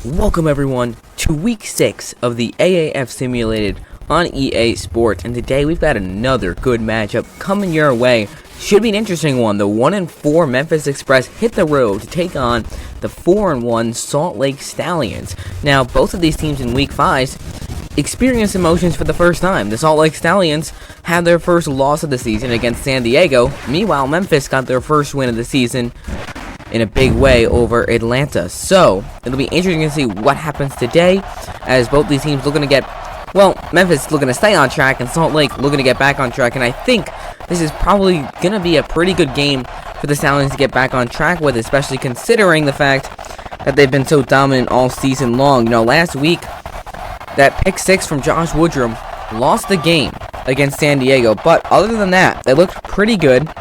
Welcome everyone to week 6 of the AAF Simulated on EA Sports, and today we've got another good matchup coming your way. Should be an interesting one. The 1-4 Memphis Express hit the road to take on the 4-1 Salt Lake Stallions. Now, both of these teams in week 5 experienced emotions for the first time. The Salt Lake Stallions had their first loss of the season against San Diego. Meanwhile, Memphis got their first win of the season in a big way over Atlanta. So, it'll be interesting to see what happens today, as both these teams looking to get, well, Memphis looking to stay on track, and Salt Lake looking to get back on track, and I think this is probably going to be a pretty good game for the Stallions to get back on track with, especially considering the fact that they've been so dominant all season long. You know, last week, that pick 6 from Josh Woodrum lost the game against San Diego, but other than that, they looked pretty good.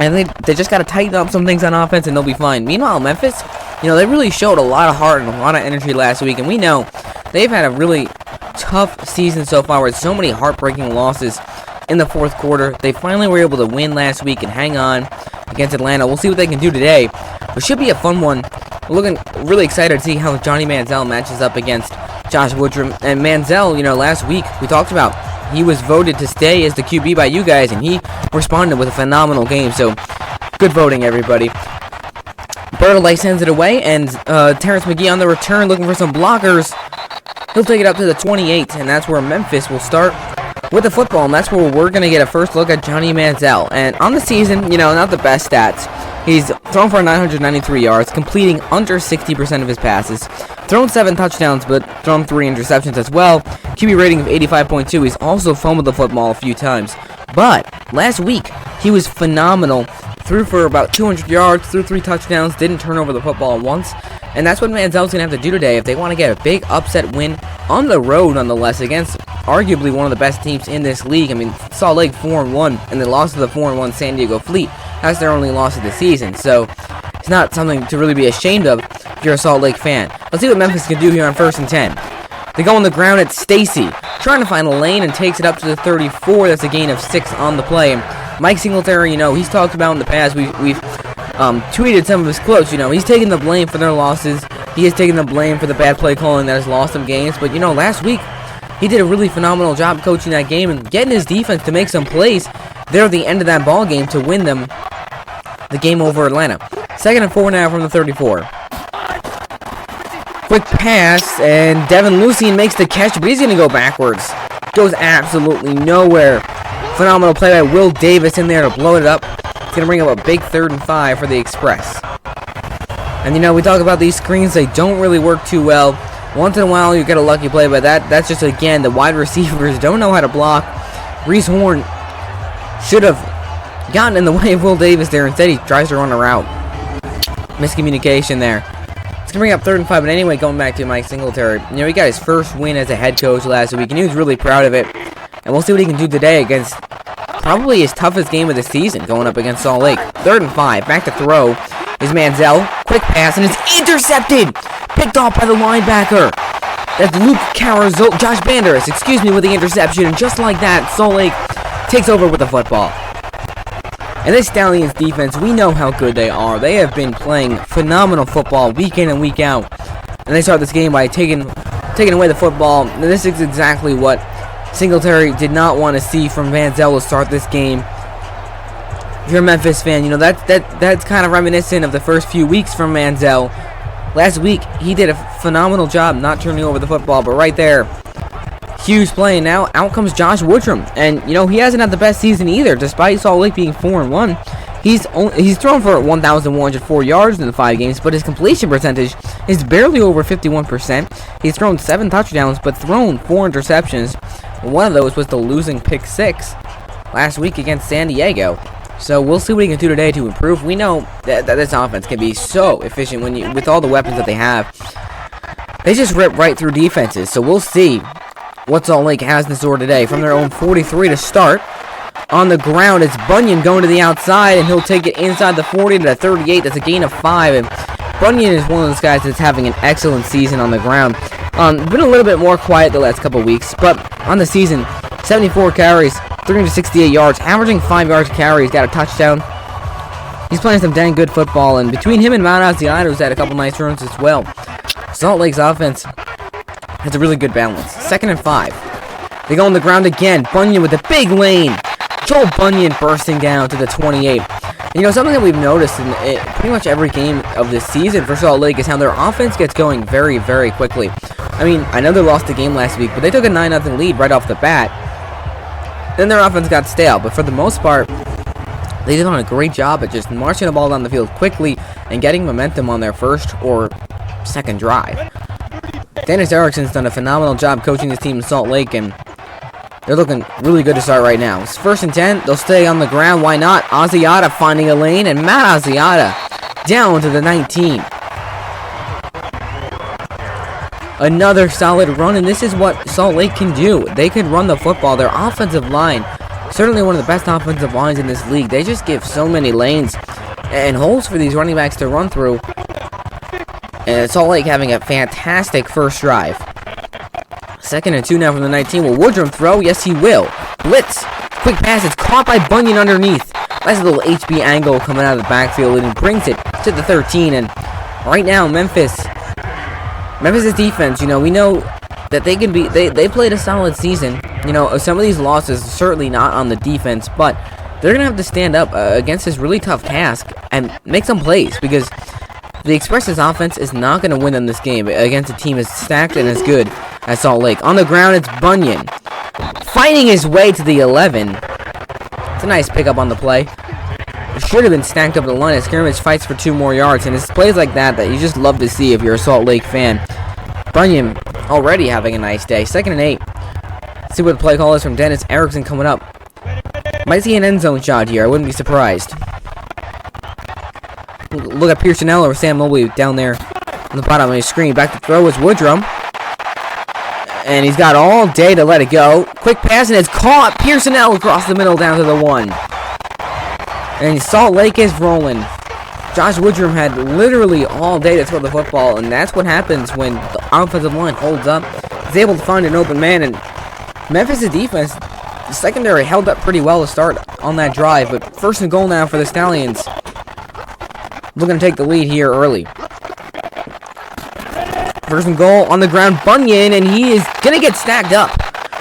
And they just got to tighten up some things on offense and they'll be fine. Meanwhile, Memphis, you know, they really showed a lot of heart and a lot of energy last week. And we know they've had a really tough season so far with so many heartbreaking losses in the fourth quarter. They finally were able to win last week and hang on against Atlanta. We'll see what they can do today. It should be a fun one. We're looking really excited to see how Johnny Manziel matches up against Josh Woodrum. And Manziel, you know, last week we talked about, he was voted to stay as the QB by you guys, and he responded with a phenomenal game. So, good voting, everybody. Bertolay sends it away, and Terrence McGee on the return looking for some blockers. He'll take it up to the 28, and that's where Memphis will start with the football, and that's where we're going to get a first look at Johnny Manziel. And on the season, you know, not the best stats. He's thrown for 993 yards, completing under 60% of his passes, thrown 7 touchdowns, but thrown 3 interceptions as well. QB rating of 85.2. He's also fumbled the football a few times. But last week, he was phenomenal. Threw for about 200 yards, threw 3 touchdowns, didn't turn over the football once. And that's what Manziel's going to have to do today if they want to get a big upset win on the road, nonetheless, against arguably one of the best teams in this league. I mean, Salt Lake 4-1, and they lost to the 4-1 San Diego Fleet. That's their only loss of the season, so it's not something to really be ashamed of if you're a Salt Lake fan. Let's see what Memphis can do here on 1st and 10. They go on the ground at Stacy, trying to find a lane and takes it up to the 34. That's a gain of 6 on the play. And Mike Singletary, you know, he's talked about in the past, we've tweeted some of his quotes, you know, he's taking the blame for their losses. He has taken the blame for the bad play calling that has lost them games. But, you know, last week, he did a really phenomenal job coaching that game and getting his defense to make some plays there at the end of that ball game to win them the game over Atlanta. 2nd and 4 now from the 34. Quick pass, and Devin Lucien makes the catch, but he's going to go backwards. Goes absolutely nowhere. Phenomenal play by Will Davis in there to blow it up. It's going to bring up a big 3rd and 5 for the Express. And, you know, we talk about these screens. They don't really work too well. Once in a while, you get a lucky play, but that's just, again, the wide receivers don't know how to block. Reese Horn should have gotten in the way of Will Davis there. Instead, he tries to run a route. Miscommunication there. It's going to bring up 3rd and 5, but anyway, going back to Mike Singletary. You know, he got his first win as a head coach last week, and he was really proud of it. And we'll see what he can do today against probably his toughest game of the season, going up against Salt Lake. 3rd and 5, back to throw is Manziel. Quick pass, and it's intercepted! Picked off by the linebacker. That's Luke Carazzo, Josh Banderas, with the interception. And just like that, Salt Lake takes over with the football. And this Stallions defense, we know how good they are. They have been playing phenomenal football week in and week out. And they start this game by taking away the football. And this is exactly what Singletary did not want to see from Manziel to start this game. If you're a Memphis fan, you know, that's kind of reminiscent of the first few weeks from Manziel. Last week, he did a phenomenal job not turning over the football, but right there, huge play, and now out comes Josh Woodrum. And, you know, he hasn't had the best season either, despite Salt Lake being 4-1. He's thrown for 1,104 yards in the 5 games, but his completion percentage is barely over 51%. He's thrown 7 touchdowns, but thrown 4 interceptions. One of those was the losing pick 6 last week against San Diego. So we'll see what he can do today to improve. We know that this offense can be so efficient with all the weapons that they have. They just rip right through defenses. So we'll see what Salt Lake has in store today. From their own 43 to start. On the ground, it's Bunyan going to the outside, and he'll take it inside the 40 to the 38. That's a gain of 5. And Bunyan is one of those guys that's having an excellent season on the ground. Been a little bit more quiet the last couple weeks, but on the season, 74 carries, 368 yards, averaging 5 yards a carry. He's got a touchdown. He's playing some dang good football, and between him and Mount Asiano, who's had a couple nice runs as well. Salt Lake's offense has a really good balance. 2nd and 5. They go on the ground again. Bunyan with a big lane. Joel Bunyan bursting down to the 28. And, you know, something that we've noticed in pretty much every game of this season for Salt Lake is how their offense gets going very, very quickly. I mean, I know they lost the game last week, but they took a 9-0 lead right off the bat. Then their offense got stale, but for the most part, they did a great job at just marching the ball down the field quickly and getting momentum on their first or second drive. Dennis Erickson's done a phenomenal job coaching his team in Salt Lake, and they're looking really good to start right now. It's 1st and 10. They'll stay on the ground. Why not? Asiata finding a lane, and Matt Asiata down to the 19. Another solid run, and this is what Salt Lake can do. They can run the football. Their offensive line, certainly one of the best offensive lines in this league. They just give so many lanes and holes for these running backs to run through. And Salt Lake having a fantastic first drive. 2nd and 2 now from the 19. Will Woodrum throw? Yes, he will. Blitz. Quick pass. It's caught by Bunyan underneath. Nice little HB angle coming out of the backfield, and he brings it to the 13. And right now, Memphis' defense, you know, we know that they can be, they played a solid season. You know, some of these losses are certainly not on the defense, but they're going to have to stand up against this really tough task and make some plays, because the Express's offense is not going to win them this game against a team as stacked and as good as Salt Lake. On the ground, it's Bunyan fighting his way to the 11. It's a nice pickup on the play. It should have been stacked up at the line of scrimmage, fights for 2 more yards, and it's plays like that that you just love to see if you're a Salt Lake fan. Bunyan already having a nice day. 2nd and 8. Let's see what the play call is from Dennis Erickson coming up. Might see an end zone shot here. I wouldn't be surprised. Look at Pearsonell or Sam Mobley down there on the bottom of his screen. Back to throw is Woodrum. And he's got all day to let it go. Quick pass, and it's caught. Pearsonell across the middle down to the 1. And Salt Lake is rolling. Josh Woodrum had literally all day to throw the football, and that's what happens when the offensive line holds up. He's able to find an open man, and Memphis' defense, the secondary held up pretty well to start on that drive, but 1st and goal now for the Stallions. Looking to take the lead here early. 1st and goal on the ground, Bunyan, and he is going to get stacked up.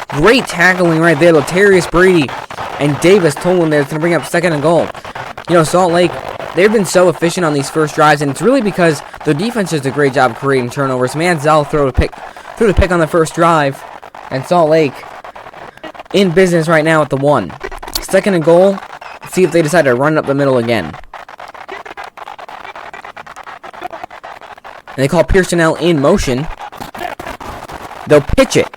Great tackling right there. Lotarius Brady and Davis Tolan there. It's going to bring up 2nd and goal. You know, Salt Lake, they've been so efficient on these first drives, and it's really because their defense does a great job creating turnovers. Manziel threw the pick on the first drive, and Salt Lake in business right now at the 1. 2nd and goal. Let's see if they decide to run it up the middle again. And they call Pearsonell in motion. They'll pitch it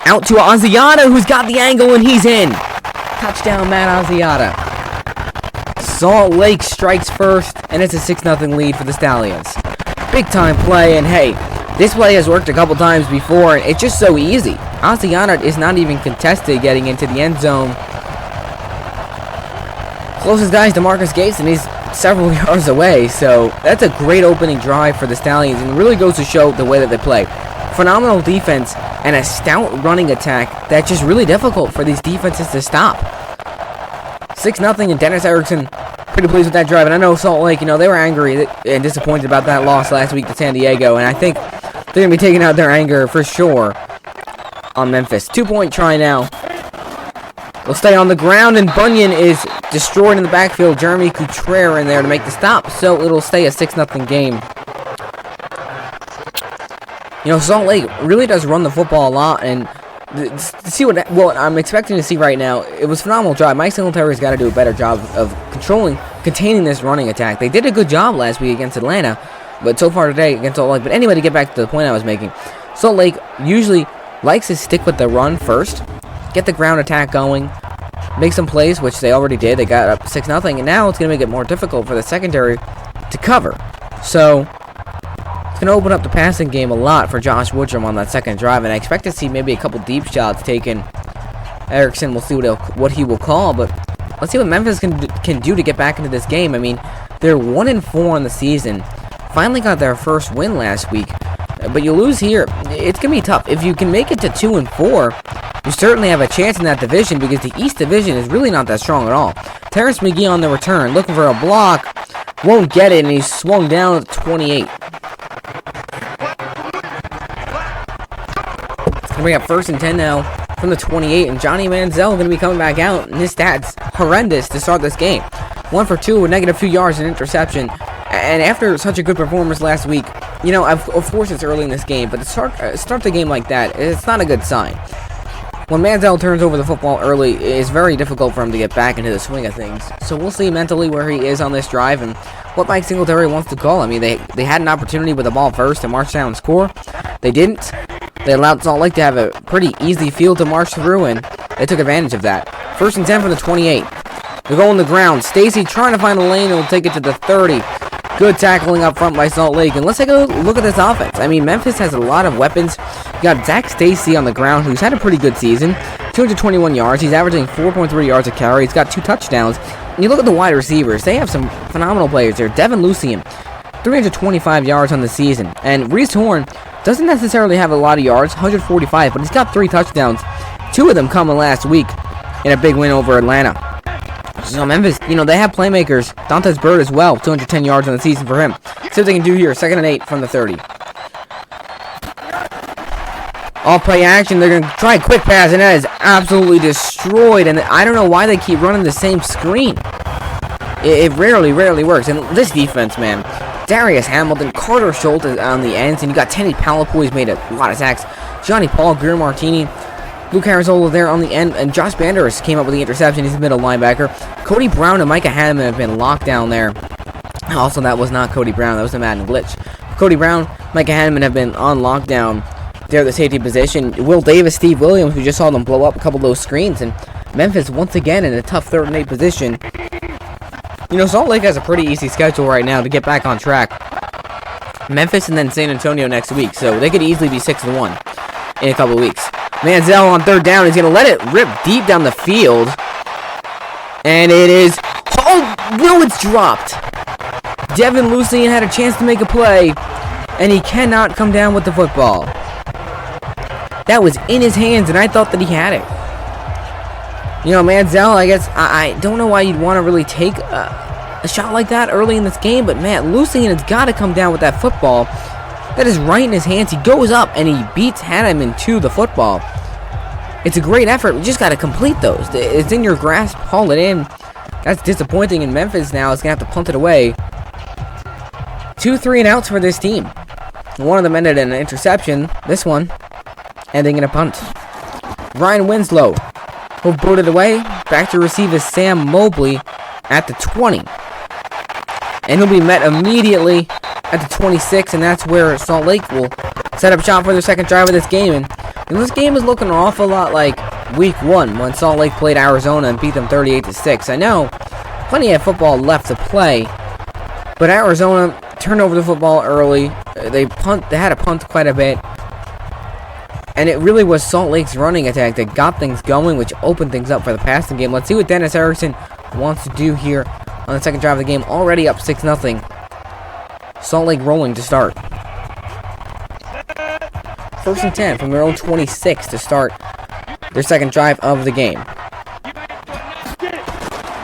out to Asiata, who's got the angle, and he's in. Touchdown, Matt Asiata. Salt Lake strikes first, and it's a 6-0 lead for the Stallions. Big time play, and hey, this play has worked a couple times before, and it's just so easy. Asiata is not even contested getting into the end zone. Closest guy is DeMarcus Gates, and he's several yards away, so that's a great opening drive for the Stallions, and it really goes to show the way that they play. Phenomenal defense and a stout running attack that's just really difficult for these defenses to stop. 6-0, and Dennis Erickson pretty pleased with that drive, and I know Salt Lake, you know, they were angry and disappointed about that loss last week to San Diego, and I think they're going to be taking out their anger for sure on Memphis. 2-point try now. They'll stay on the ground, and Bunyan is destroyed in the backfield. Jeremy Couture in there to make the stop, so it'll stay a 6-0 game. You know, Salt Lake really does run the football a lot, and to see what I'm expecting to see right now, it was a phenomenal drive. Mike Singletary's got to do a better job of containing this running attack. They did a good job last week against Atlanta, but so far today against Salt Lake. But anyway, to get back to the point I was making, Salt Lake usually likes to stick with the run first, get the ground attack going, make some plays, which they already did. They got up 6-0, and now it's going to make it more difficult for the secondary to cover. So it's going to open up the passing game a lot for Josh Woodrum on that second drive, and I expect to see maybe a couple deep shots taken. Erickson, we'll see what he will call, but let's see what Memphis can do to get back into this game. I mean, they're 1-4 on the season. Finally got their first win last week, but you lose here, it's going to be tough. If you can make it to 2-4, you certainly have a chance in that division, because the East Division is really not that strong at all. Terrence McGee on the return, looking for a block, won't get it, and he's swung down at 28. We got 1st and 10 now from the 28, and Johnny Manziel going to be coming back out, and his stats horrendous to start this game. 1 for 2 with -2 yards and interception. And after such a good performance last week, you know, of course it's early in this game, but to start the game like that, it's not a good sign. When Manziel turns over the football early, it's very difficult for him to get back into the swing of things. So we'll see mentally where he is on this drive and what Mike Singletary wants to call. I mean, they had an opportunity with the ball first to march down and score. They didn't. They allowed Salt Lake to have a pretty easy field to march through, and they took advantage of that. 1st and 10 from the 28. They go on the ground. Stacy trying to find a lane and will take it to the 30. Good tackling up front by Salt Lake. And let's take a look at this offense. I mean, Memphis has a lot of weapons. You got Zach Stacy on the ground, who's had a pretty good season. 221 yards. He's averaging 4.3 yards a carry. He's got 2 touchdowns. And you look at the wide receivers. They have some phenomenal players there. Devin Lucien, 325 yards on the season. And Reese Horn doesn't necessarily have a lot of yards, 145, but he's got 3 touchdowns. 2 of them coming last week in a big win over Atlanta. So Memphis, you know, they have playmakers. Dantes Bird as well, 210 yards on the season for him. See what they can do here. 2nd and 8 from the 30. All play action. They're going to try a quick pass, and that is absolutely destroyed. And I don't know why they keep running the same screen. It rarely works. And this defense, man. Darius Hamilton, Carter Schultz on the ends, and you got Tenny Palapo, he's made a lot of sacks. Johnny Paul, Greer Martini, Luke Harrisola there on the end, and Josh Banderas came up with the interception. He's a middle linebacker. Cody Brown and Micah Hanneman have been locked down there. Also, that was not Cody Brown. That was a Madden glitch. Cody Brown, Micah Hanneman have been on lockdown there at the safety position. Will Davis, Steve Williams, we just saw them blow up a couple of those screens, and Memphis once again in a tough 3rd and 8 position. You know, Salt Lake has a pretty easy schedule right now to get back on track. Memphis and then San Antonio next week, so they could easily be 6-1 in a couple of weeks. Manziel on 3rd down. He's going to let it rip deep down the field. And it is... Oh, no, it's dropped. Devin Lucien had a chance to make a play, and he cannot come down with the football. That was in his hands, and I thought that he had it. You know, Manziel, I guess, I don't know why you'd want to really take a shot like that early in this game, but man, Lucien has got to come down with that football. That is right in his hands. He goes up, and he beats Hanneman to the football. It's a great effort. We just got to complete those. It's in your grasp. Haul it in. That's disappointing, and Memphis now is going to have to punt it away. 2 3-and-outs for this team. One of them ended in an interception. This one ending in a punt. Ryan Winslow will boot it away. Back to receive is Sam Mobley at the 20. And he'll be met immediately at the 26, and that's where Salt Lake will set up shop for their 2nd drive of this game. And this game is looking an awful lot like Week 1 when Salt Lake played Arizona and beat them 38-6. I know plenty of football left to play, but Arizona turned over the football early. They had to punt quite a bit. And it really was Salt Lake's running attack that got things going, which opened things up for the passing game. Let's see what Dennis Erickson wants to do here on the 2nd drive of the game. Already up 6-0. Salt Lake rolling to start. 1st and 10 from their own 26 to start their 2nd drive of the game.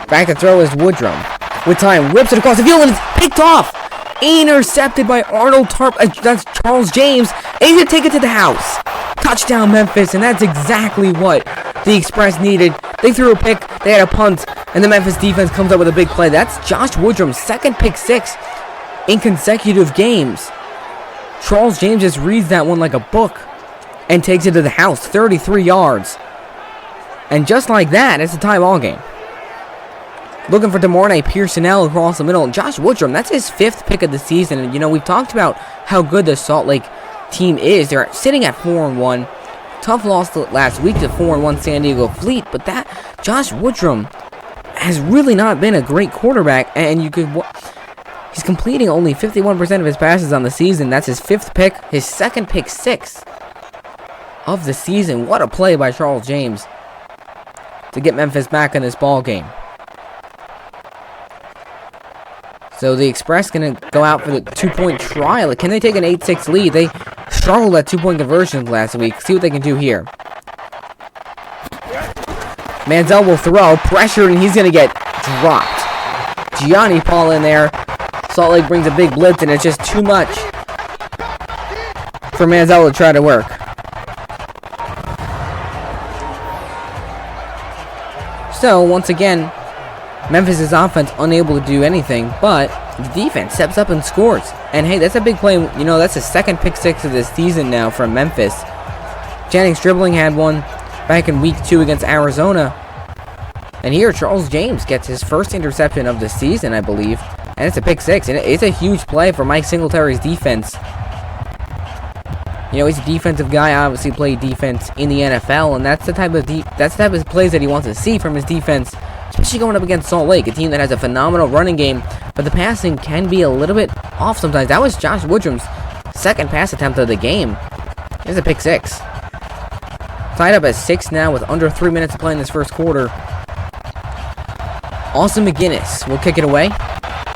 Back to throw is Woodrum. With time, whips it across the field, and it's picked off. Intercepted by Arnold Tarp. That's Charles James. And he's going to take it to the house. Touchdown, Memphis, and that's exactly what the Express needed. They threw a pick, they had a punt, and the Memphis defense comes up with a big play. That's Josh Woodrum's 2nd pick 6 in consecutive games. Charles James just reads that one like a book and takes it to the house, 33 yards. And just like that, it's a tie ball game. Looking for DeMornay Pearsonell across the middle. And Josh Woodrum, that's his 5th pick of the season. And, you know, we've talked about how good the Salt Lake team is. They're sitting at 4-1. Tough loss last week to 4-1 San Diego Fleet. But that Josh Woodrum has really not been a great quarterback. And you could... He's completing only 51% of his passes on the season. That's his 5th pick. His 2nd pick 6 of the season. What a play by Charles James to get Memphis back in this ball game. So the Express going to go out for the 2-point trial. Can they take an 8-6 lead? They struggled at 2-point conversions last week. See what they can do here. Manziel will throw. Pressure, and he's going to get dropped. Gianni Paul in there. Salt Lake brings a big blitz, and it's just too much for Manziel to try to work. So, once again, Memphis' offense unable to do anything, but the defense steps up and scores. And hey, that's a big play. You know, that's the second pick six of this season now from Memphis. Jennings dribbling had one back in week 2 against Arizona. And here, Charles James gets his first interception of the season, I believe. And it's a pick six. And it's a huge play for Mike Singletary's defense. You know, he's a defensive guy, obviously played defense in the NFL, and that's the type of plays that he wants to see from his defense, especially going up against Salt Lake, a team that has a phenomenal running game, but the passing can be a little bit off sometimes. That was Josh Woodrum's second pass attempt of the game. It's a pick six. Tied up at 6 now with under 3 minutes to play in this first quarter. Austin McGinnis will kick it away.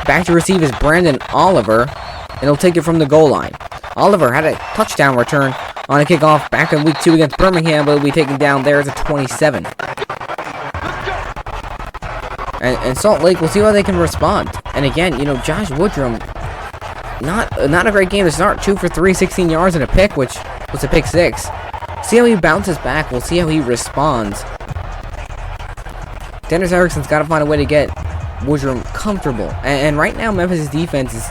Back to receive is Brandon Oliver, and he'll take it from the goal line. Oliver had a touchdown return on a kickoff back in week 2 against Birmingham, but will be taken down there as a 27. And Salt Lake, we'll see how they can respond. And again, you know, Josh Woodrum, not a great game to start. 2 for 3, 16 yards and a pick, which was a pick six. See how he bounces back. We'll see how he responds. Dennis Erickson's got to find a way to get Woodrum comfortable. And right now, Memphis' defense is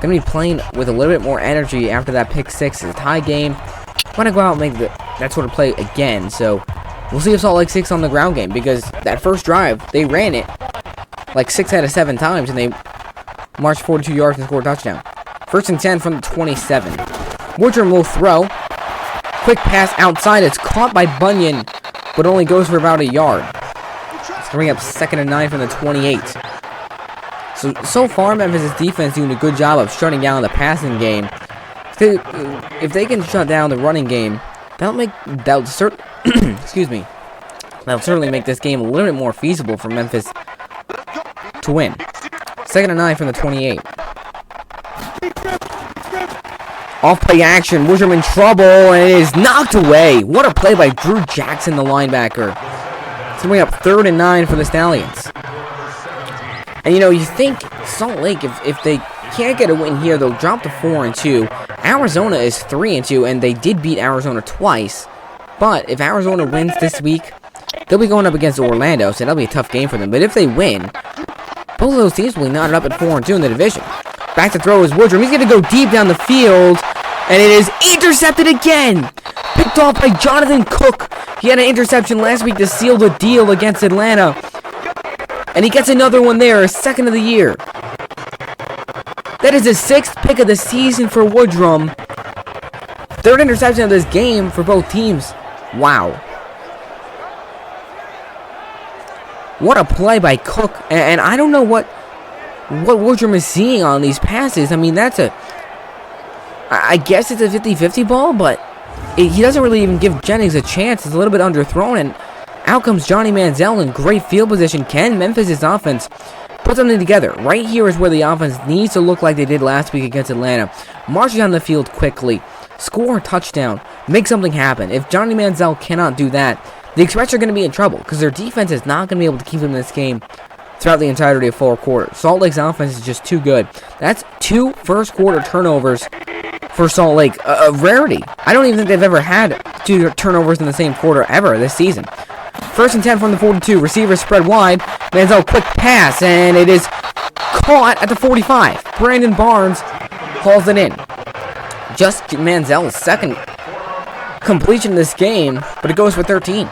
going to be playing with a little bit more energy after that pick six. It's a tie game. Want to go out and make that sort of play again. So we'll see if Salt Lake 6 on the ground game, because that first drive, they ran it like 6 out of 7 times, and they marched 42 yards and scored a touchdown. 1st and 10 from the 27. Woodrum will throw. Quick pass outside. It's caught by Bunyan, but only goes for about a yard. It's coming up 2nd and 9 from the 28. So far, Memphis' defense doing a good job of shutting down the passing game. If they can shut down the running game, that'll certainly make this game a little bit more feasible for Memphis to win. 2nd and 9 from the 28. Off play action, Woodrum in trouble, and it is knocked away. What a play by Drew Jackson, the linebacker. It's going up 3rd and 9 for the Stallions. And you know, you think Salt Lake, if they can't get a win here, they'll drop to 4 and 2. Arizona is 3 and 2, and they did beat Arizona twice. But if Arizona wins this week, they'll be going up against Orlando, so that'll be a tough game for them. But if they win, both of those teams will be knotted up at 4 and 2 in the division. Back to throw is Woodrum. He's going to go deep down the field, and it is intercepted again. Picked off by Jonathan Cook. He had an interception last week to seal the deal against Atlanta. And he gets another one there, his 2nd of the year. That is his 6th pick of the season for Woodrum. 3rd interception of this game for both teams. Wow. What a play by Cook. And I don't know what Woodrum is seeing on these passes. I mean, I guess it's a 50-50 ball, but he doesn't really even give Jennings a chance. It's a little bit underthrown, and out comes Johnny Manziel in great field position. Can Memphis' offense put something together? Right here is where the offense needs to look like they did last week against Atlanta. March down the field quickly, score a touchdown, make something happen. If Johnny Manziel cannot do that, the Express are going to be in trouble, because their defense is not going to be able to keep them in this game throughout the entirety of 4 quarters. Salt Lake's offense is just too good. That's 2 first-quarter turnovers for Salt Lake. A rarity. I don't even think they've ever had 2 turnovers in the same quarter ever this season. 1st and 10 from the 42. Receivers spread wide. Manziel quick pass, and it is caught at the 45. Brandon Barnes hauls it in. Just Manziel's 2nd completion of this game, but it goes for 13.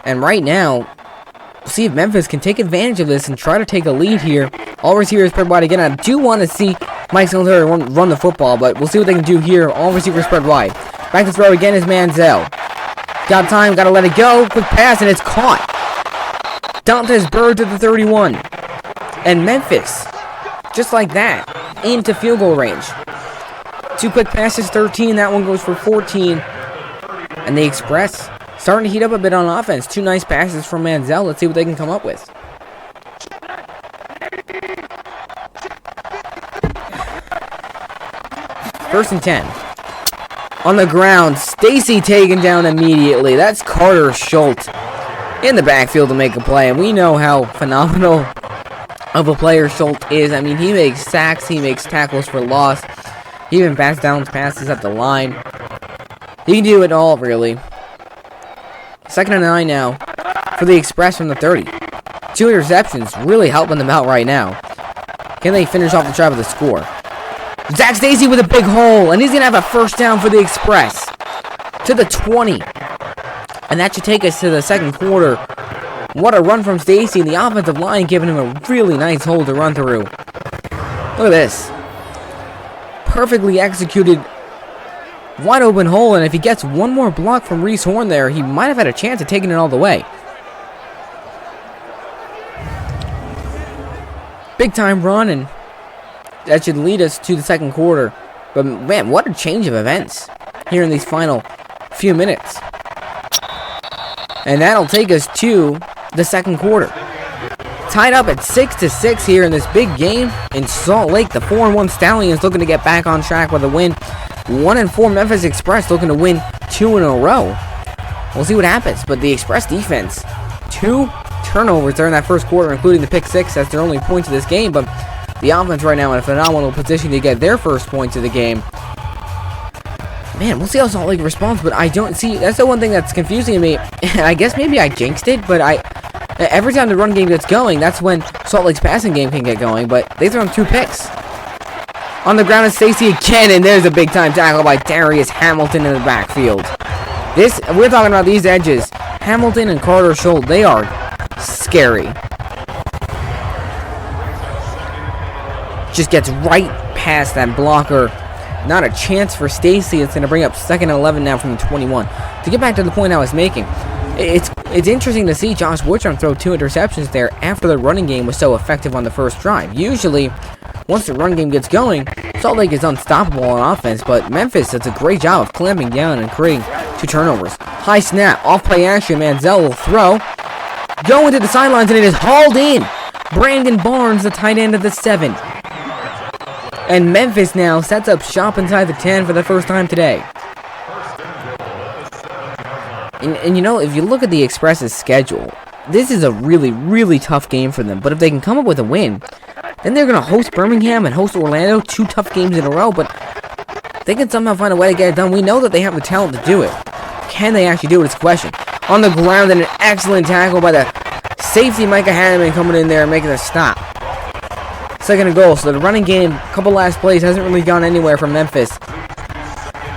And right now, we'll see if Memphis can take advantage of this and try to take a lead here. All receivers spread wide again. I do want to see Mike Singletary run the football, but we'll see what they can do here. All receivers spread wide. Back to throw again is Manziel. Got time, got to let it go. Quick pass, and it's caught. Dantes Bird to the 31. And Memphis, just like that, into field goal range. 2 quick passes, 13. That one goes for 14. And the Express starting to heat up a bit on offense. 2 nice passes from Manziel. Let's see what they can come up with. First and 10. On the ground, Stacy taken down immediately. That's Carter Schultz in the backfield to make a play. And we know how phenomenal of a player Schultz is. I mean, he makes sacks, he makes tackles for loss. He even passes down passes at the line. He can do it all, really. 2nd and 9 now for the Express from the 30. 2 interceptions really helping them out right now. Can they finish off the drive with a score? Zach Stacy with a big hole, and he's going to have a first down for the Express to the 20. And that should take us to the second quarter. What a run from Stacy, and the offensive line giving him a really nice hole to run through. Look at this. Perfectly executed, wide open hole, and if he gets one more block from Reese Horn there, he might have had a chance of taking it all the way. Big time run, and that should lead us to the second quarter. But man, what a change of events here in these final few minutes. And that'll take us to the second quarter. Tied up at 6-6 here in this big game in Salt Lake. The 4-1 Stallions looking to get back on track with a win. 1-4 Memphis Express looking to win 2 in a row. We'll see what happens. But the Express defense, 2 turnovers during that first quarter, including the pick 6. That's their only points of this game. But the offense right now in a phenomenal position to get their first points of the game. Man, we'll see how Salt Lake responds, but I don't see... That's the one thing that's confusing to me. I guess maybe I jinxed it, but every time the run game gets going, that's when Salt Lake's passing game can get going, but they throw him 2 picks. On the ground is Stacy again, and there's a big-time tackle by Darius Hamilton in the backfield. We're talking about these edges. Hamilton and Carter Schultz, they are scary. Just gets right past that blocker. Not a chance for Stacy. It's going to bring up 2nd and 11 now from the 21. To get back to the point I was making, it's interesting to see Josh Woodrum throw 2 interceptions there after the running game was so effective on the first drive. Usually, once the run game gets going, Salt Lake is unstoppable on offense, but Memphis does a great job of clamping down and creating 2 turnovers. High snap, off play action, Manziel will throw. Going to the sidelines, and it is hauled in. Brandon Barnes, the tight end of the 7. And Memphis now sets up shop inside the 10 for the first time today. And you know, if you look at the Express's schedule, this is a really, really tough game for them. But if they can come up with a win, then they're going to host Birmingham and host Orlando, 2 tough games in a row. But they can somehow find a way to get it done. We know that they have the talent to do it. Can they actually do it? It's a question. On the ground, and an excellent tackle by the safety, Micah Hanneman, coming in there and making a stop. 2nd and goal. So the running game, couple last plays, hasn't really gone anywhere from Memphis,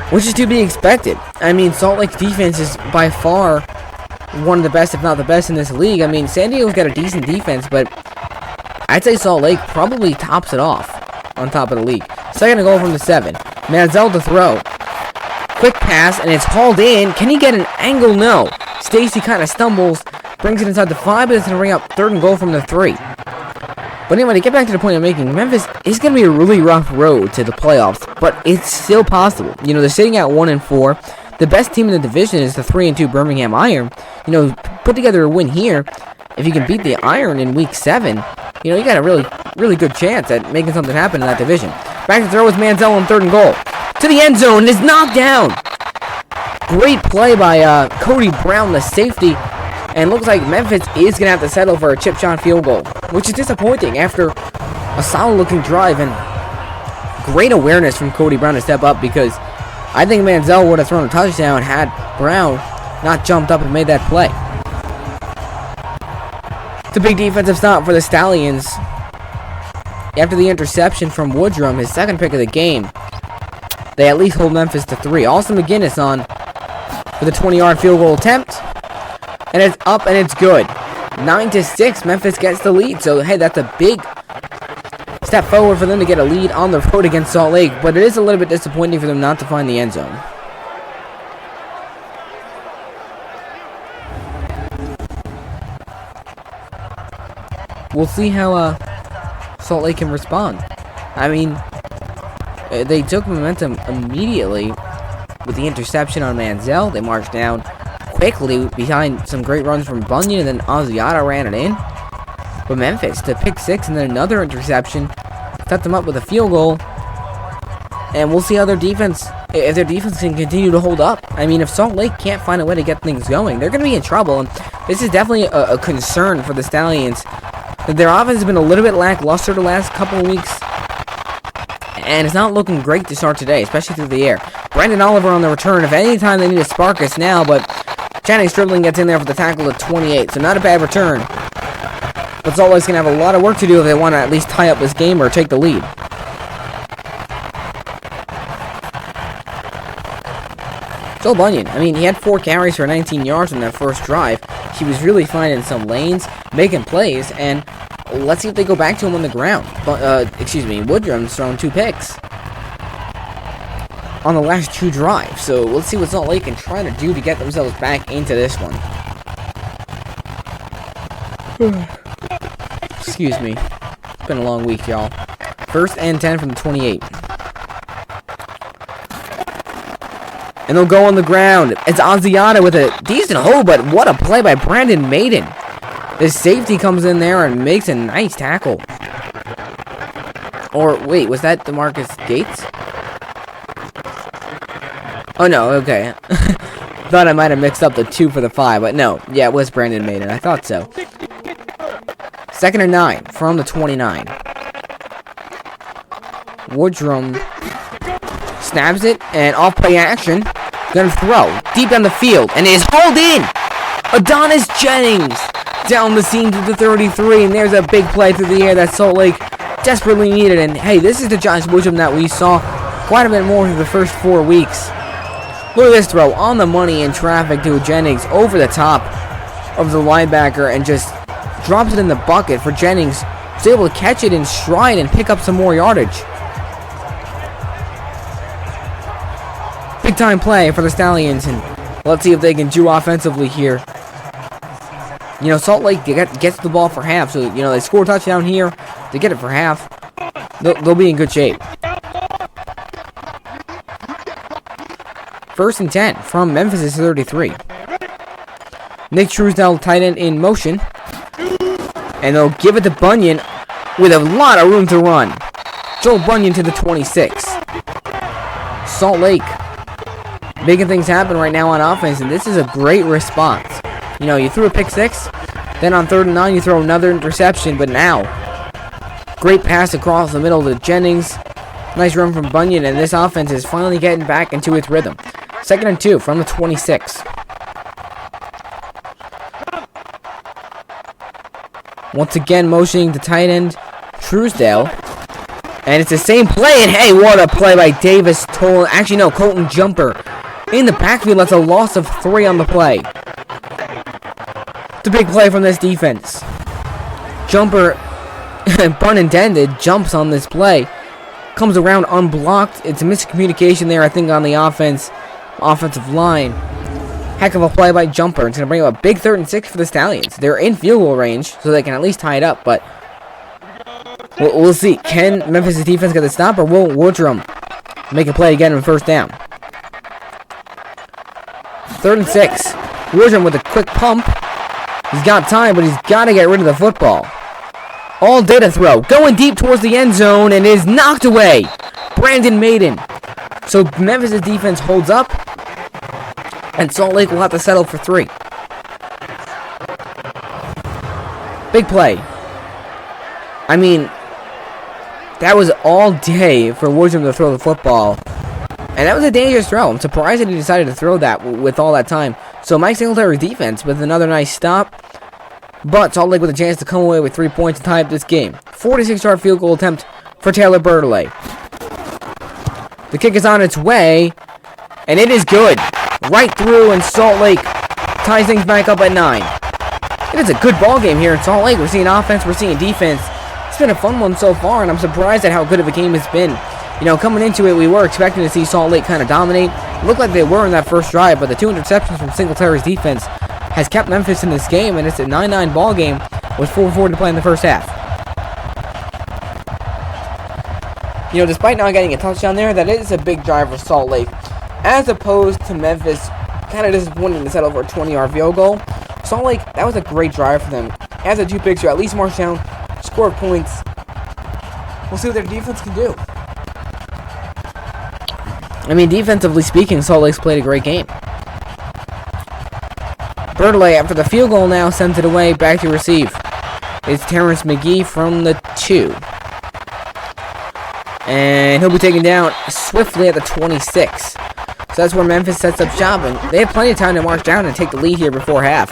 which is to be expected. I mean, Salt Lake's defense is by far one of the best, if not the best, in this league. I mean, San Diego's got a decent defense, but I'd say Salt Lake probably tops it off on top of the league. 2nd and goal from the 7. Manziel to throw. Quick pass, and it's hauled in. Can he get an angle? No. Stacy kind of stumbles, brings it inside the 5, but it's going to bring up 3rd and goal from the 3. But anyway, to get back to the point I'm making, Memphis is going to be a really rough road to the playoffs, but it's still possible. You know, they're sitting at 1-4. The best team in the division is the 3-2 Birmingham Iron. You know, put together a win here. If you can beat the Iron in week 7, you know, you got a really, really good chance at making something happen in that division. Back to throw is Manziel on 3rd and goal. To the end zone, and is knocked down. Great play by Cody Brown, the safety. And looks like Memphis is going to have to settle for a chip shot field goal, which is disappointing after a solid-looking drive and great awareness from Cody Brown to step up, because I think Manziel would have thrown a touchdown had Brown not jumped up and made that play. It's a big defensive stop for the Stallions. After the interception from Woodrum, his 2nd pick of the game, they at least hold Memphis to 3. Austin McGinnis on for the 20-yard field goal attempt. And it's up and it's good. 9-6, Memphis gets the lead. So, hey, that's a big step forward for them to get a lead on the road against Salt Lake. But it is a little bit disappointing for them not to find the end zone. We'll see how Salt Lake can respond. I mean, they took momentum immediately with the interception on Manziel. They marched down quickly behind some great runs from Bunyan, and then Asiata ran it in. But Memphis, to pick 6 and then another interception, set them up with a field goal. And we'll see how their defense, if their defense can continue to hold up. I mean, if Salt Lake can't find a way to get things going, they're going to be in trouble. And this is definitely a concern for the Stallions. Their offense has been a little bit lackluster the last couple of weeks, and it's not looking great to start today, especially through the air. Brandon Oliver on the return. If any time they need to spark us now, but Jennings dribbling gets in there for the tackle at 28, so not a bad return. But Salt Lake's going to have a lot of work to do if they want to at least tie up this game or take the lead. Joel Bunyan, I mean, he had 4 carries for 19 yards in that first drive. He was really finding some lanes, making plays, and let's see if they go back to him on the ground. Woodrum's thrown 2 picks on the last 2 drives. So let's see what Salt Lake can try to do to get themselves back into this one. Excuse me. It's been a long week, y'all. 1st and 10 from the 28. And they'll go on the ground. It's Aziata with a decent hold, but what a play by Brandon Maiden. The safety comes in there and makes a nice tackle. Or, wait, was that DeMarcus Gates? Oh, no, okay. Thought I might have mixed up the 2 for the 5, but no. Yeah, it was Brandon Maiden. I thought so. 2nd and 9 from the 29. Woodrum snaps it, and off play action. Gonna throw deep down the field, and it is hauled in. Adonis Jennings down the seam to the 33, and there's a big play through the air that Salt Lake desperately needed. And hey, this is the Josh Woodrum that we saw quite a bit more through the first 4 weeks. Look at this throw on the money in traffic to Jennings over the top of the linebacker and just drops it in the bucket for Jennings. Was able to catch it in stride and pick up some more yardage. Big time play for the Stallions, and let's see if they can do offensively here. You know, Salt Lake gets the ball for half, so, you know, they score a touchdown here, they get it for half, they'll be in good shape. 1st and 10 from Memphis 33. Nick Truesdell, tight end in motion, and they'll give it to Bunyan with a lot of room to run. Joel Bunyan to the 26. Salt Lake making things happen right now on offense, and this is a great response. You know, you threw a pick 6, then on 3rd and 9 you throw another interception, but now great pass across the middle to Jennings. Nice run from Bunyan, and this offense is finally getting back into its rhythm. 2nd and 2 from the 26. Once again motioning to tight end Truesdale. And it's the same play, and hey, what a play by Davis Tolan. Actually, no, Colton Jumper in the backfield. That's a loss of 3 on the play. It's a big play from this defense. Jumper, pun intended, jumps on this play. Comes around unblocked. It's a miscommunication there, I think, on the offensive line. Heck of a play by Jumper. It's going to bring up a big 3rd and 6 for the Stallions. They're in field goal range, so they can at least tie it up, but we'll see. Can Memphis' defense get the stop, or will Woodrum make a play again on 1st down? 3rd and 6. Woodrum with a quick pump. He's got time, but he's got to get rid of the football. All data throw. Going deep towards the end zone, and is knocked away. Brandon Maiden. So Memphis' defense holds up, and Salt Lake will have to settle for 3. Big play. I mean, that was all day for Woodrum to throw the football. And that was a dangerous throw. I'm surprised that he decided to throw that with all that time. So Mike Singletary's defense with another nice stop. But Salt Lake with a chance to come away with 3 points to tie up this game. 46-yard field goal attempt for Taylor Bertollet. The kick is on its way. And it is good. Right through, and Salt Lake ties things back up at 9. It is a good ball game here in Salt Lake. We're seeing offense, we're seeing defense. It's been a fun one so far, and I'm surprised at how good of a game it's been. You know, coming into it, we were expecting to see Salt Lake kind of dominate. It looked like they were in that first drive, but the 2 interceptions from Singletary's defense has kept Memphis in this game, and it's a 9-9 ball game with 4:40 to play in the first half. You know, despite not getting a touchdown there, that is a big drive for Salt Lake. As opposed to Memphis, kind of disappointing to settle for a 20-yard field goal. Salt Lake, that was a great drive for them. As a 2 picks, at least march down, score points. We'll see what their defense can do. I mean, defensively speaking, Salt Lake's played a great game. Bertollet, after the field goal now, sends it away, back to receive. It's Terrence McGee from the 2. And he'll be taken down swiftly at the 26. So that's where Memphis sets up shop. And they have plenty of time to march down and take the lead here before half.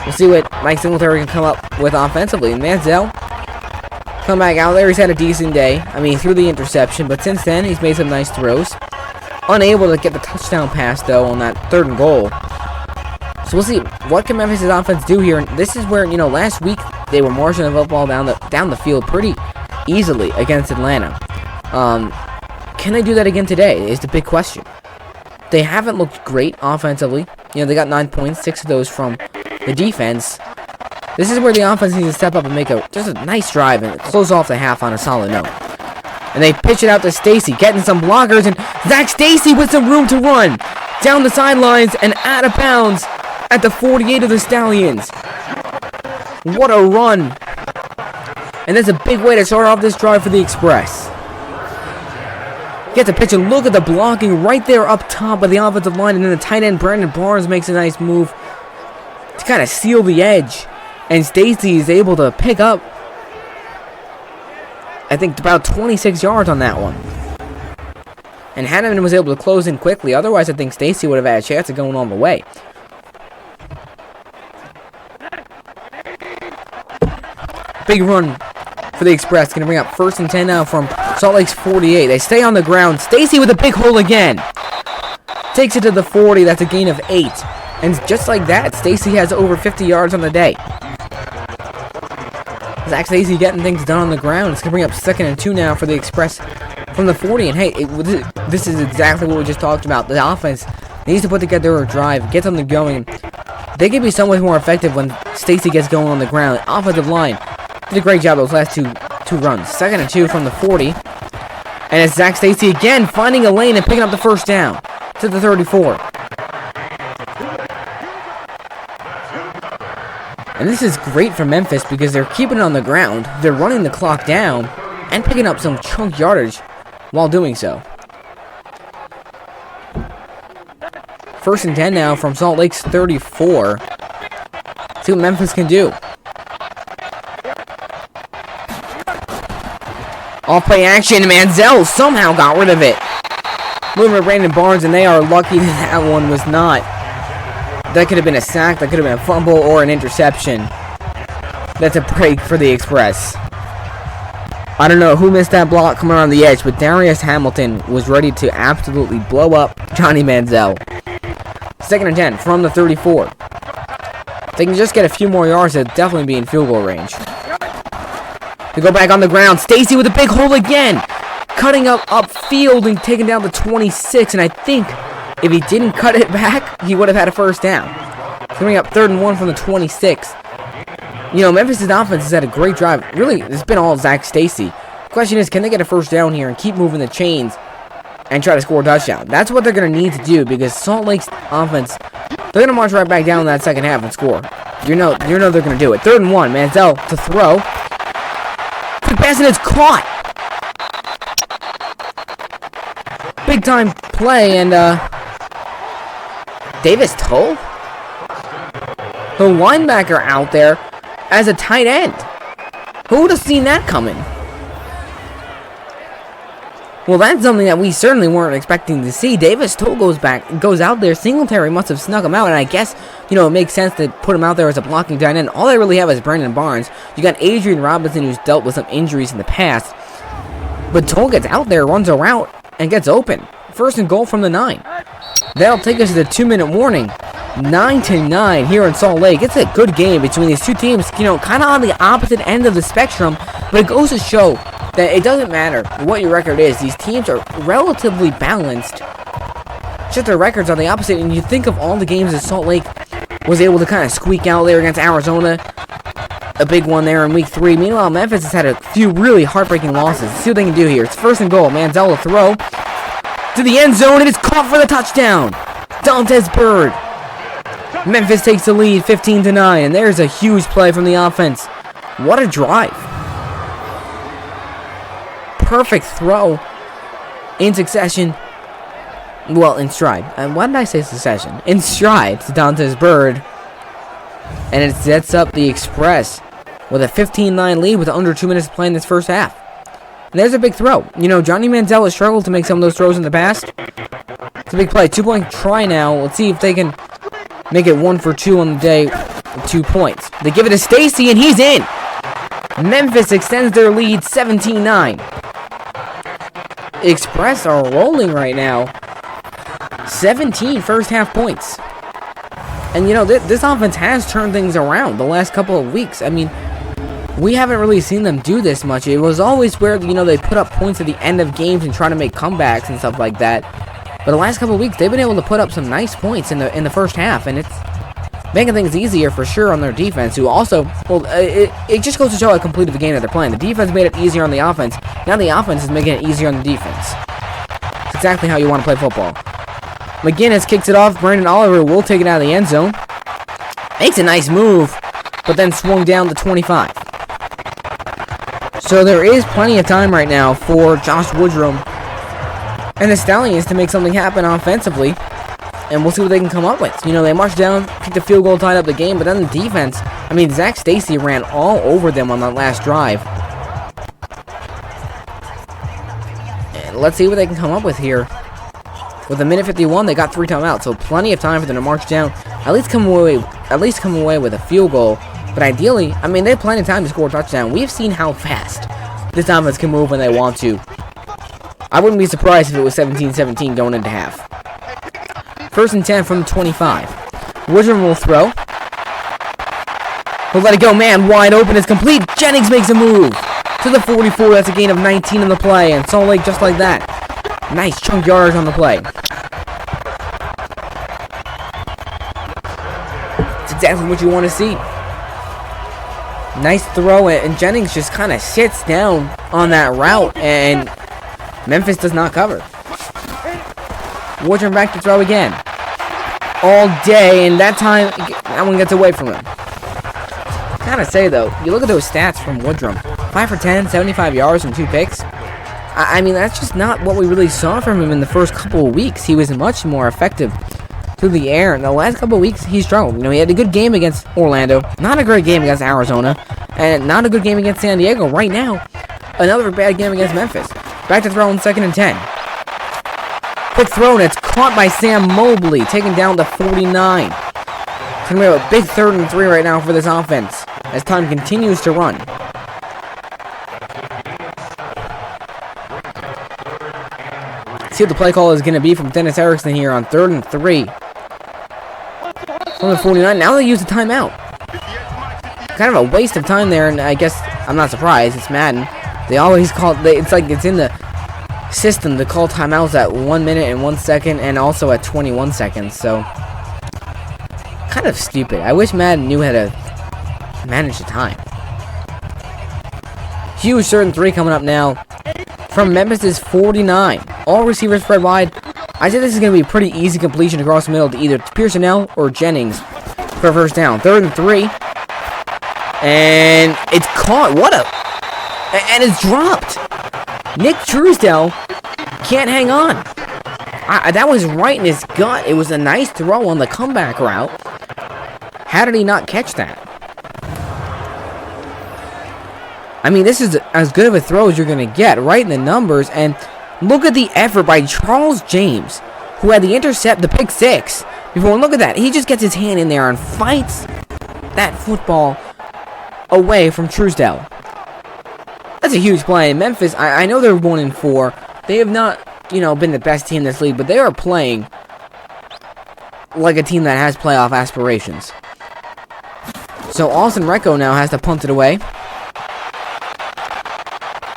We'll see what Mike Singletary can come up with offensively. And Manziel come back out there. He's had a decent day. I mean, he threw the interception, but since then, he's made some nice throws. Unable to get the touchdown pass, though, on that 3rd and goal. So we'll see what can Memphis' offense do here. And this is where, last week they were marching the football down the field pretty easily against Atlanta. Can they do that again today is the big question. They haven't looked great offensively. They got 9 points, 6 of those from the defense. This is where the offense needs to step up and make just a nice drive and close off the half on a solid note. And they pitch it out to Stacy, getting some blockers, and Zach Stacy with some room to run down the sidelines and out of bounds at the 48 of the Stallions. What a run. And that's a big way to start off this drive for the Express. Get the pitch and look at the blocking right there up top of the offensive line, and then the tight end Brandon Barnes makes a nice move to kind of seal the edge. And Stacy is able to pick up, I think, about 26 yards on that one. And Hanneman was able to close in quickly. Otherwise, I think Stacy would have had a chance of going all the way. Big run for the Express. Going to bring up 1st and 10 now from Salt Lake's 48. They stay on the ground. Stacy with a big hole again. Takes it to the 40. That's a gain of 8. And just like that, Stacy has over 50 yards on the day. Zach Stacy getting things done on the ground. It's going to bring up 2nd and 2 now for the Express from the 40. And hey, this is exactly what we just talked about. The offense needs to put together a drive, get something going. They can be so much more effective when Stacy gets going on the ground. The offensive line did a great job those last two runs. 2nd and 2 from the 40. And it's Zach Stacy again finding a lane and picking up the 1st down to the 34. And this is great for Memphis because they're keeping it on the ground, they're running the clock down, and picking up some chunk yardage while doing so. 1st and 10 now from Salt Lake's 34. See what Memphis can do. Off-play action, Manziel somehow got rid of it. Moving to Brandon Barnes, and they are lucky that one was not. That could have been a sack, that could have been a fumble, or an interception. That's a break for the Express. I don't know who missed that block coming around the edge, but Darius Hamilton was ready to absolutely blow up Johnny Manziel. 2nd and 10 from the 34. If they can just get a few more yards, they'll definitely be in field goal range. They go back on the ground. Stacy with a big hole again. Cutting up upfield and taking down the 26, and I think if he didn't cut it back, he would have had a 1st down. Coming up 3rd and 1 from the 26. Memphis' offense has had a great drive. Really, it's been all Zach Stacy. Question is, can they get a 1st down here and keep moving the chains and try to score a touchdown? That's what they're going to need to do because Salt Lake's offense, they're going to march right back down in that 2nd half and score. You know they're going to do it. 3rd and 1, Manziel to throw. Quick pass and it's caught. Big time play, and Davis Toll, the linebacker out there as a tight end. Who would have seen that coming? Well, that's something that we certainly weren't expecting to see. Davis Toll goes out there. Singletary must have snuck him out, and I guess, it makes sense to put him out there as a blocking tight end. All they really have is Brandon Barnes. You got Adrian Robinson, who's dealt with some injuries in the past. But Toll gets out there, runs a route, and gets open. 1st and goal from the 9. That'll take us to the 2-minute warning. 9-9 here in Salt Lake. It's a good game between these two teams, kind of on the opposite end of the spectrum, but it goes to show that it doesn't matter what your record is. These teams are relatively balanced. Just their records are the opposite, and you think of all the games that Salt Lake was able to kind of squeak out there against Arizona. A big one there in week 3. Meanwhile, Memphis has had a few really heartbreaking losses. Let's see what they can do here. It's 1st and goal. Manziel will throw to the end zone, and it's caught for the touchdown. Dantes Bird. Memphis takes the lead 15-9, and there's a huge play from the offense. What a drive. Perfect throw in succession. Well, in stride. Why did I say succession? In stride to Dantes Bird. And it sets up the Express with a 15-9 lead with under 2 minutes to play in this 1st half. And there's a big throw. You know, Johnny Manziel has struggled to make some of those throws in the past. It's a big play. 2-point try now. Let's see if they can make it 1 for 2 on the day with 2 points. They give it to Stacy, and he's in. Memphis extends their lead 17-9. Express are rolling right now. 17 first half points. And, you know, this offense has turned things around the last couple of weeks. I mean, we haven't really seen them do this much. It was always where, you know, they put up points at the end of games and try to make comebacks and stuff like that. But the last couple of weeks, they've been able to put up some nice points in the first half. And it's making things easier for sure on their defense, who also, well, it just goes to show how completed the game that they're playing. The defense made it easier on the offense. Now the offense is making it easier on the defense. It's exactly how you want to play football. McGinnis kicks it off. Brandon Oliver will take it out of the end zone. Makes a nice move, but then swung down to 25. So there is plenty of time right now for Josh Woodrum and the Stallions to make something happen offensively. And we'll see what they can come up with. You know, they marched down, kicked a field goal, tied up the game, but then the defense, I mean, Zach Stacy ran all over them on that last drive. And let's see what they can come up with here. With a minute 51, they got 3 timeouts, so plenty of time for them to march down, at least come away with a field goal. But ideally, I mean, they have plenty of time to score a touchdown. We've seen how fast this offense can move when they want to. I wouldn't be surprised if it was 17-17 going into half. 1st and 10 from the 25. Woodrum will throw. He'll let it go. Man, wide open. It's complete. Jennings makes a move to the 44. That's a gain of 19 on the play. And Salt Lake just like that. Nice chunk yardage on the play. It's exactly what you want to see. Nice throw. And Jennings just kind of sits down on that route. And Memphis does not cover. Woodrum back to throw again. All day, and that time, that one gets away from him. Gotta say, though, you look at those stats from Woodrum. 5 for 10, 75 yards and 2 picks. I mean, that's just not what we really saw from him in the first couple of weeks. He was much more effective through the air. In the last couple of weeks, he struggled. You know, he had a good game against Orlando, not a great game against Arizona, and not a good game against San Diego. Right now, another bad game against Memphis. Back to throw on 2nd and 10. Quick throw, and it's caught by Sam Mobley, taken down to 49. It's going to be a big 3rd and 3 right now for this offense, as time continues to run. See what the play call is going to be from Dennis Erickson here on 3rd and 3. From the 49, now they use a timeout. Kind of a waste of time there, and I guess I'm not surprised. It's Madden. They always call, it's like it's in the system to call timeouts at 1 minute and 1 second and also at 21 seconds, so kind of stupid. I wish Madden knew how to manage the time. Huge 3rd and 3 coming up now from Memphis' 49. All receivers spread wide. I said this is going to be a pretty easy completion across the middle to either Pearsonell or Jennings for a first down. 3rd and 3. And it's caught. And it's dropped. Nick Truesdell can't hang on. That was right in his gut. It was a nice throw on the comeback route. How did he not catch that? I mean, this is as good of a throw as you're going to get, right in the numbers. And look at the effort by Charles James, who had the pick 6. Before, look at that. He just gets his hand in there and fights that football away from Truesdell. That's a huge play. Memphis, I know they're 1-4. They have not, you know, been the best team in this league, but they are playing like a team that has playoff aspirations. So Austin Recco now has to punt it away.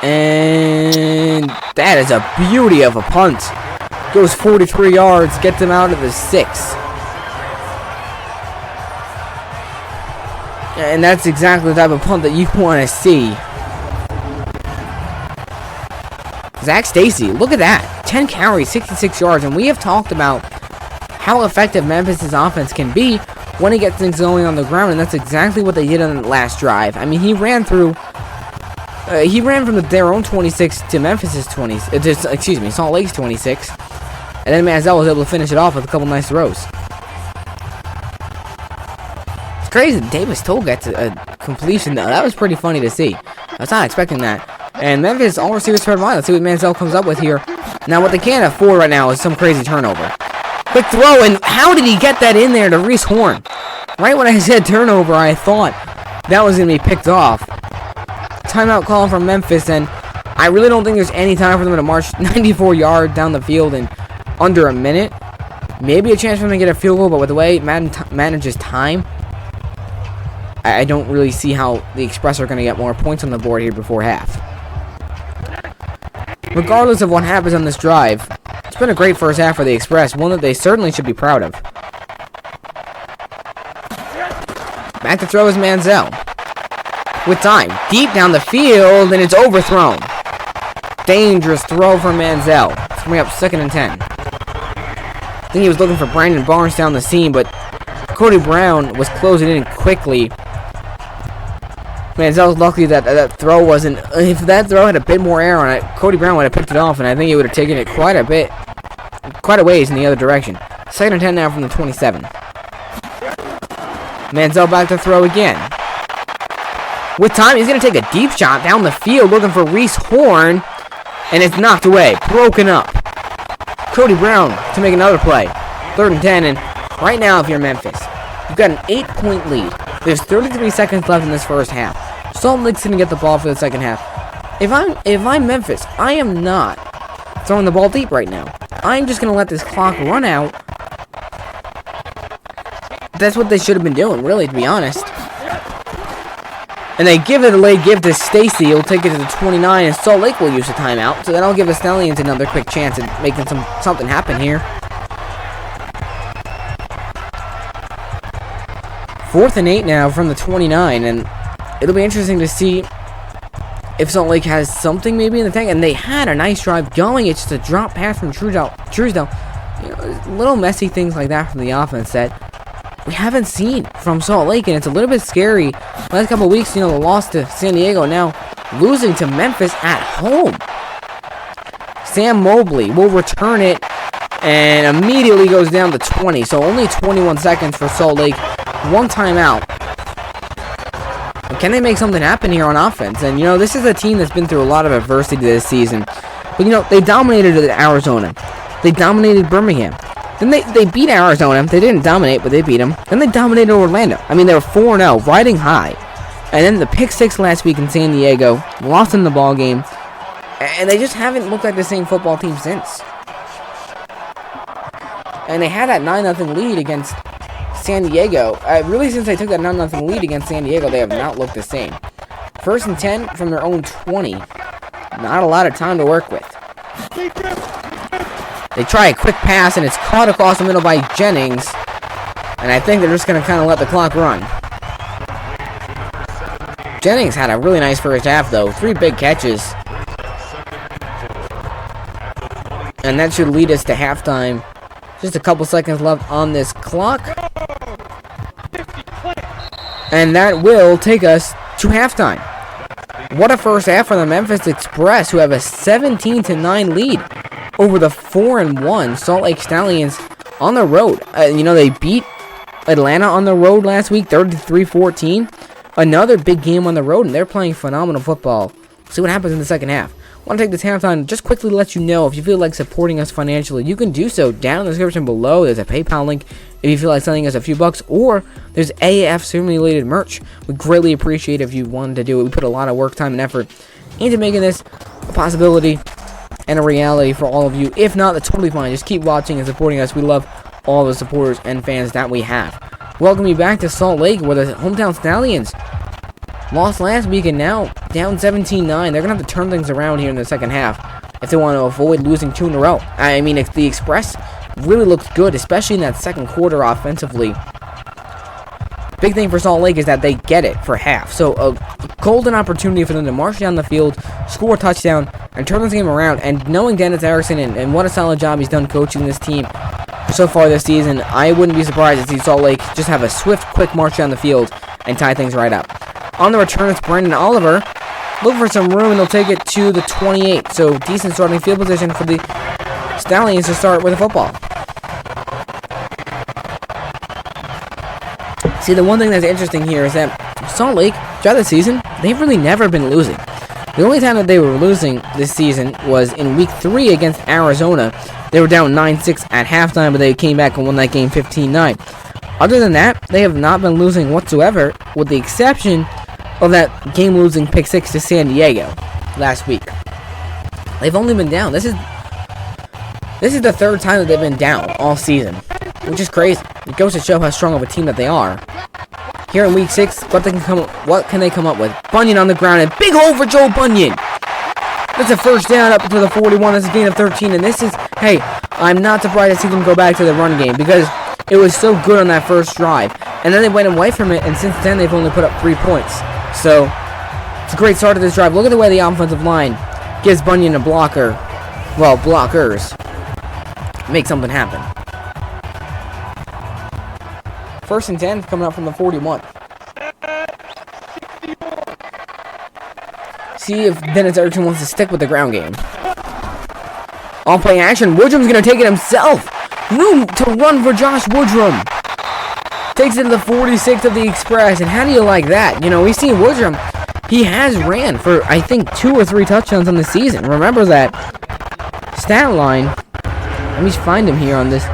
And that is a beauty of a punt. Goes 43 yards, gets him out of the 6. And that's exactly the type of punt that you want to see. Zach Stacy, look at that. 10 carries, 66 yards. And we have talked about how effective Memphis' offense can be when he gets things going on the ground. And that's exactly what they did on the last drive. I mean, he ran from their own 26 to Memphis' 20. Salt Lake's 26. And then Manziel was able to finish it off with a couple nice throws. It's crazy that Davis Toll gets a completion, though. That was pretty funny to see. I was not expecting that. And Memphis, all receivers spread wide. Let's see what Manziel comes up with here. Now, what they can't afford right now is some crazy turnover. Quick throw, and how did he get that in there to Reese Horn? Right when I said turnover, I thought that was going to be picked off. Timeout call from Memphis, and I really don't think there's any time for them to march 94 yards down the field in under a minute. Maybe a chance for them to get a field goal, but with the way Madden manages time, I don't really see how the Express are going to get more points on the board here before half. Regardless of what happens on this drive, it's been a great first half for the Express, one that they certainly should be proud of. Back to throw is Manziel. With time, deep down the field, and it's overthrown. Dangerous throw for Manziel. It's coming up 2nd and 10. I think he was looking for Brandon Barnes down the seam, but Cody Brown was closing in quickly. Manziel's lucky that that throw wasn't... If that throw had a bit more air on it, Cody Brown would have picked it off, and I think he would have taken it quite a ways in the other direction. 2nd and 10 now from the 27. Manziel back to throw again. With time, he's going to take a deep shot down the field looking for Reese Horn, and it's knocked away, broken up. Cody Brown to make another play. 3rd and 10, and right now if you're Memphis, you've got an 8-point lead. There's 33 seconds left in this first half. Salt Lake's going to get the ball for the second half. If I'm Memphis, I am not throwing the ball deep right now. I'm just going to let this clock run out. That's what they should have been doing, really, to be honest. And they give it a late give to Stacy. He'll take it to the 29, and Salt Lake will use the timeout. So that'll give the Stallions another quick chance at making something happen here. 4th and 8 now from the 29, and it'll be interesting to see if Salt Lake has something maybe in the tank. And they had a nice drive going. It's just a drop pass from Truesdell. You know, little messy things like that from the offense that we haven't seen from Salt Lake, and it's a little bit scary. Last couple of weeks, you know, the loss to San Diego, now losing to Memphis at home. Sam Mobley will return it and immediately goes down to 20, so only 21 seconds for Salt Lake. One timeout. Can they make something happen here on offense? And, you know, this is a team that's been through a lot of adversity this season. But, you know, they dominated Arizona. They dominated Birmingham. Then they beat Arizona. They didn't dominate, but they beat them. Then they dominated Orlando. I mean, they were 4-0, riding high. And then the pick 6 last week in San Diego, lost in the ball game. And they just haven't looked like the same football team since. And they had that 9-0 lead against San Diego. Really, since they took that 9-0 lead against San Diego, they have not looked the same. 1st and 10 from their own 20. Not a lot of time to work with. They try a quick pass, and it's caught across the middle by Jennings. And I think they're just going to kind of let the clock run. Jennings had a really nice first half, though. 3 big catches. And that should lead us to halftime. Just a couple seconds left on this clock. And that will take us to halftime. What a first half for the Memphis Express, who have a 17-9 lead over the 4-1 Salt Lake Stallions on the road. You know, they beat Atlanta on the road last week, 33-14. Another big game on the road, and they're playing phenomenal football. See what happens in the second half. I want to take this halftime just quickly to let you know, if you feel like supporting us financially, you can do so down in the description below. There's a PayPal link if you feel like sending us a few bucks, or there's AAF Simulated merch. We greatly appreciate it if you wanted to do it. We put a lot of work, time, and effort into making this a possibility and a reality for all of you. If not, that's totally fine. Just keep watching and supporting us. We love all the supporters and fans that we have. Welcome you back to Salt Lake, where the hometown Stallions lost last week and now down 17-9. They're going to have to turn things around here in the second half if they want to avoid losing 2 in a row. I mean, if the Express really looked good, especially in that second quarter offensively. Big thing for Salt Lake is that they get it for half. So a golden opportunity for them to march down the field, score a touchdown, and turn this game around. And knowing Dennis Erickson and what a solid job he's done coaching this team so far this season, I wouldn't be surprised to see Salt Lake just have a swift, quick march down the field and tie things right up. On the return, it's Brandon Oliver. Looking for some room, and they'll take it to the 28. So decent starting field position for the Stallions to start with the football. See, the one thing that's interesting here is that Salt Lake, throughout the season, they've really never been losing. The only time that they were losing this season was in week 3 against Arizona. They were down 9-6 at halftime, but they came back and won that game 15-9. Other than that, they have not been losing whatsoever, with the exception of that game-losing pick 6 to San Diego last week. They've only been down. This is the third time that they've been down all season, which is crazy. It goes to show how strong of a team that they are. Here in week 6, what can they come up with? Bunyan on the ground, and big hole for Joel Bunyan. That's a first down up to the 41. That's a gain of 13, and this is, hey, I'm not surprised to see them go back to the run game, because it was so good on that first drive. And then they went away from it, and since then they've only put up 3 points. So, it's a great start to this drive. Look at the way the offensive line gives Bunyan a blocker. Well, blockers. Make something happen. First and 10 coming up from the 41. See if Dennis Erickson wants to stick with the ground game. On play action, Woodrum's going to take it himself. Room to run for Josh Woodrum. Takes it to the 46 of the Express, and how do you like that? You know, we've seen Woodrum. He has ran for, I think, 2 or 3 touchdowns on the season. Remember that stat line. Let me find him here on this.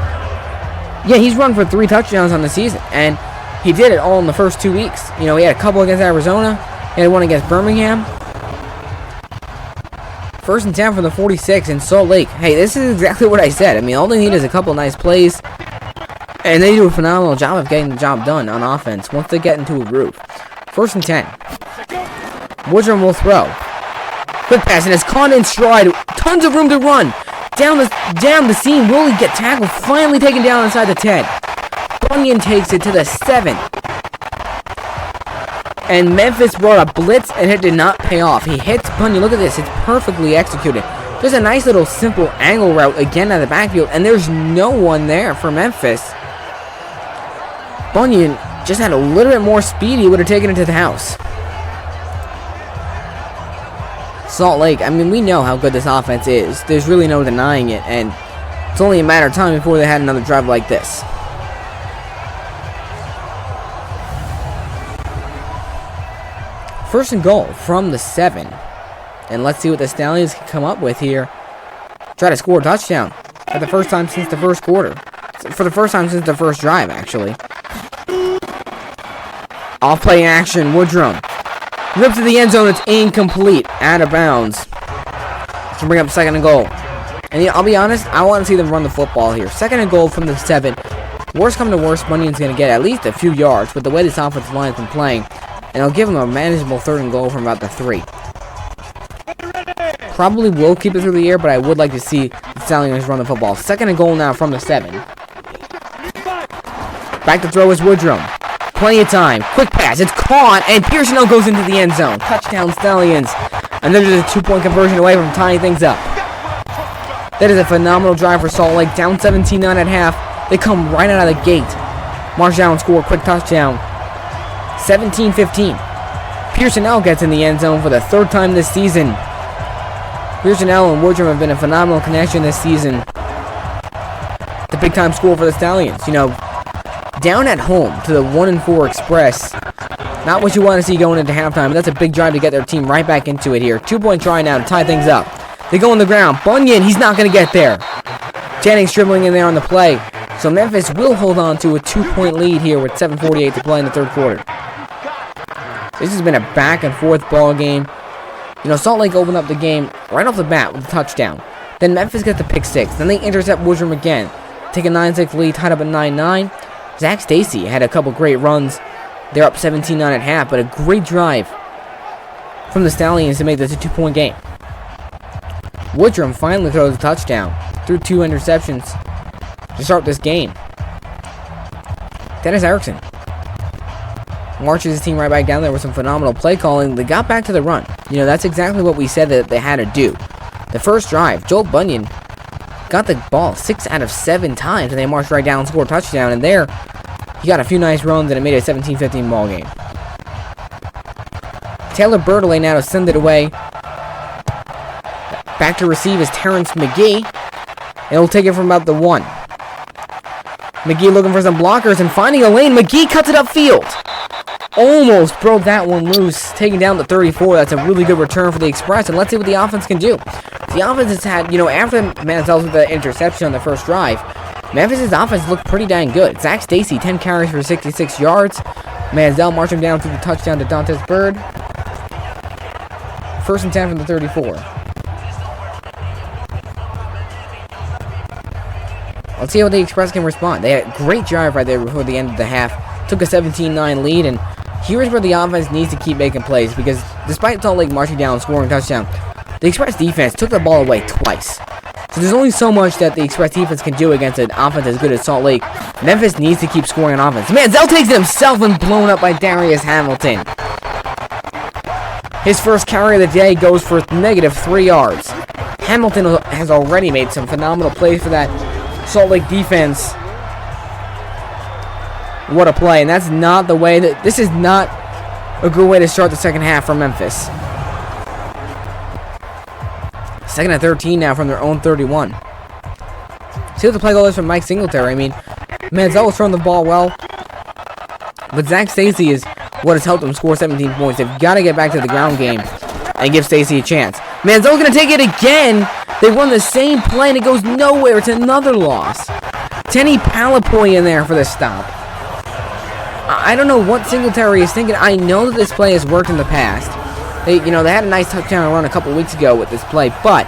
Yeah, he's run for 3 touchdowns on the season, and he did it all in the first 2 weeks. You know, he had a couple against Arizona, he had one against Birmingham. First and 10 from the 46 in Salt Lake. Hey, this is exactly what I said. I mean, all they need is a couple nice plays, and they do a phenomenal job of getting the job done on offense once they get into a groove. First and 10. Woodrum will throw. Quick pass, and it's caught in stride. Tons of room to run. Down the seam. Will he get tackled? Finally taken down inside the 10. Bunyan takes it to the 7. And Memphis brought a blitz, and it did not pay off. He hits Bunyan. Look at this. It's perfectly executed. There's a nice little simple angle route again out of the backfield, and there's no one there for Memphis. Bunyan just had a little bit more speed. He would have taken it to the house. Salt Lake, I mean, we know how good this offense is. There's really no denying it, and it's only a matter of time before they had another drive like this. First and goal from the 7. And let's see what the Stallions can come up with here. Try to score a touchdown for the first time since the first quarter. For the first time since the first drive, actually. Off play action, Woodrum. Rips to the end zone, it's incomplete. Out of bounds. To bring up second and goal. And yeah, I'll be honest, I want to see them run the football here. Second and goal from the 7. Worst come to worst, Bunyan's going to get at least a few yards with the way this offensive line has been playing. And I'll give him a manageable third and goal from about the 3. Probably will keep it through the air, but I would like to see the Stallions run the football. Second and goal now from the 7. Back to throw is Woodrum. Plenty of time. Quick pass. It's caught, and Pearson goes into the end zone. Touchdown Stallions. And they're just a 2-point conversion away from tying things up. That is a phenomenal drive for Salt Lake. Down 17-9 at half. They come right out of the gate. March down, score, quick touchdown. 17-15. Pearson gets in the end zone for the 3rd time this season. Pearson and Woodrum have been a phenomenal connection this season. The big-time score for the Stallions. You know, down at home to the 1-4 Express. Not what you want to see going into halftime, but that's a big drive to get their team right back into it here. 2-point try now to tie things up. They go on the ground. Bunyan, he's not going to get there. Jennings dribbling in there on the play. So Memphis will hold on to a 2-point lead here with 7:48 to play in the 3rd quarter. This has been a back-and-forth ball game. You know, Salt Lake opened up the game right off the bat with a touchdown. Then Memphis gets the pick 6. Then they intercept Woodrum again. Take a 9-6 lead, tied up at 9-9. Zach Stacy had a couple great runs. They're up 17-9 at half, but a great drive from the Stallions to make this a 2-point game. Woodrum finally throws a touchdown through 2 interceptions to start this game. Dennis Erickson marches his team right back down there with some phenomenal play calling. They got back to the run. You know, that's exactly what we said that they had to do. The first drive, Joel Bunyan got the ball 6 out of 7 times, and they marched right down and scored a touchdown. And there, he got a few nice runs, and it made it a 17-15 ball game. Taylor Bertolay now to send it away. Back to receive is Terrence McGee. And he'll take it from about the 1. McGee looking for some blockers and finding a lane. McGee cuts it upfield. almost broke that one loose, taking down the 34. That's a really good return for the Express, and let's see what the offense can do. The offense has had, after Manziel with the interception on the first drive, Memphis' offense looked pretty dang good. Zach Stacy, 10 carries for 66 yards. Manziel marching down through the touchdown to Dantes Bird. 1st and 10 from the 34. Let's see how the Express can respond. They had a great drive right there before the end of the half. Took a 17-9 lead, and here's where the offense needs to keep making plays, because despite Salt Lake marching down and scoring a touchdown, the Express defense took the ball away twice. So there's only so much that the Express defense can do against an offense as good as Salt Lake. Memphis needs to keep scoring on offense. Manziel takes it himself and blown up by Darius Hamilton. His first carry of the day goes for -3 yards. Hamilton has already made some phenomenal plays for that Salt Lake defense. What a play, and that's not the way that... This is not a good way to start the second half for Memphis. 2nd and 13 now from their own 31. See what the play goal is from Mike Singletary. I mean, Manziel was throwing the ball well, but Zach Stacy is what has helped them score 17 points. They've got to get back to the ground game and give Stacy a chance. Manziel's going to take it again. They run the same play, and it goes nowhere. It's another loss. Tenny Palapoy in there for the stop. I don't know what Singletary is thinking. I know that this play has worked in the past. They had a nice touchdown run a couple weeks ago with this play, but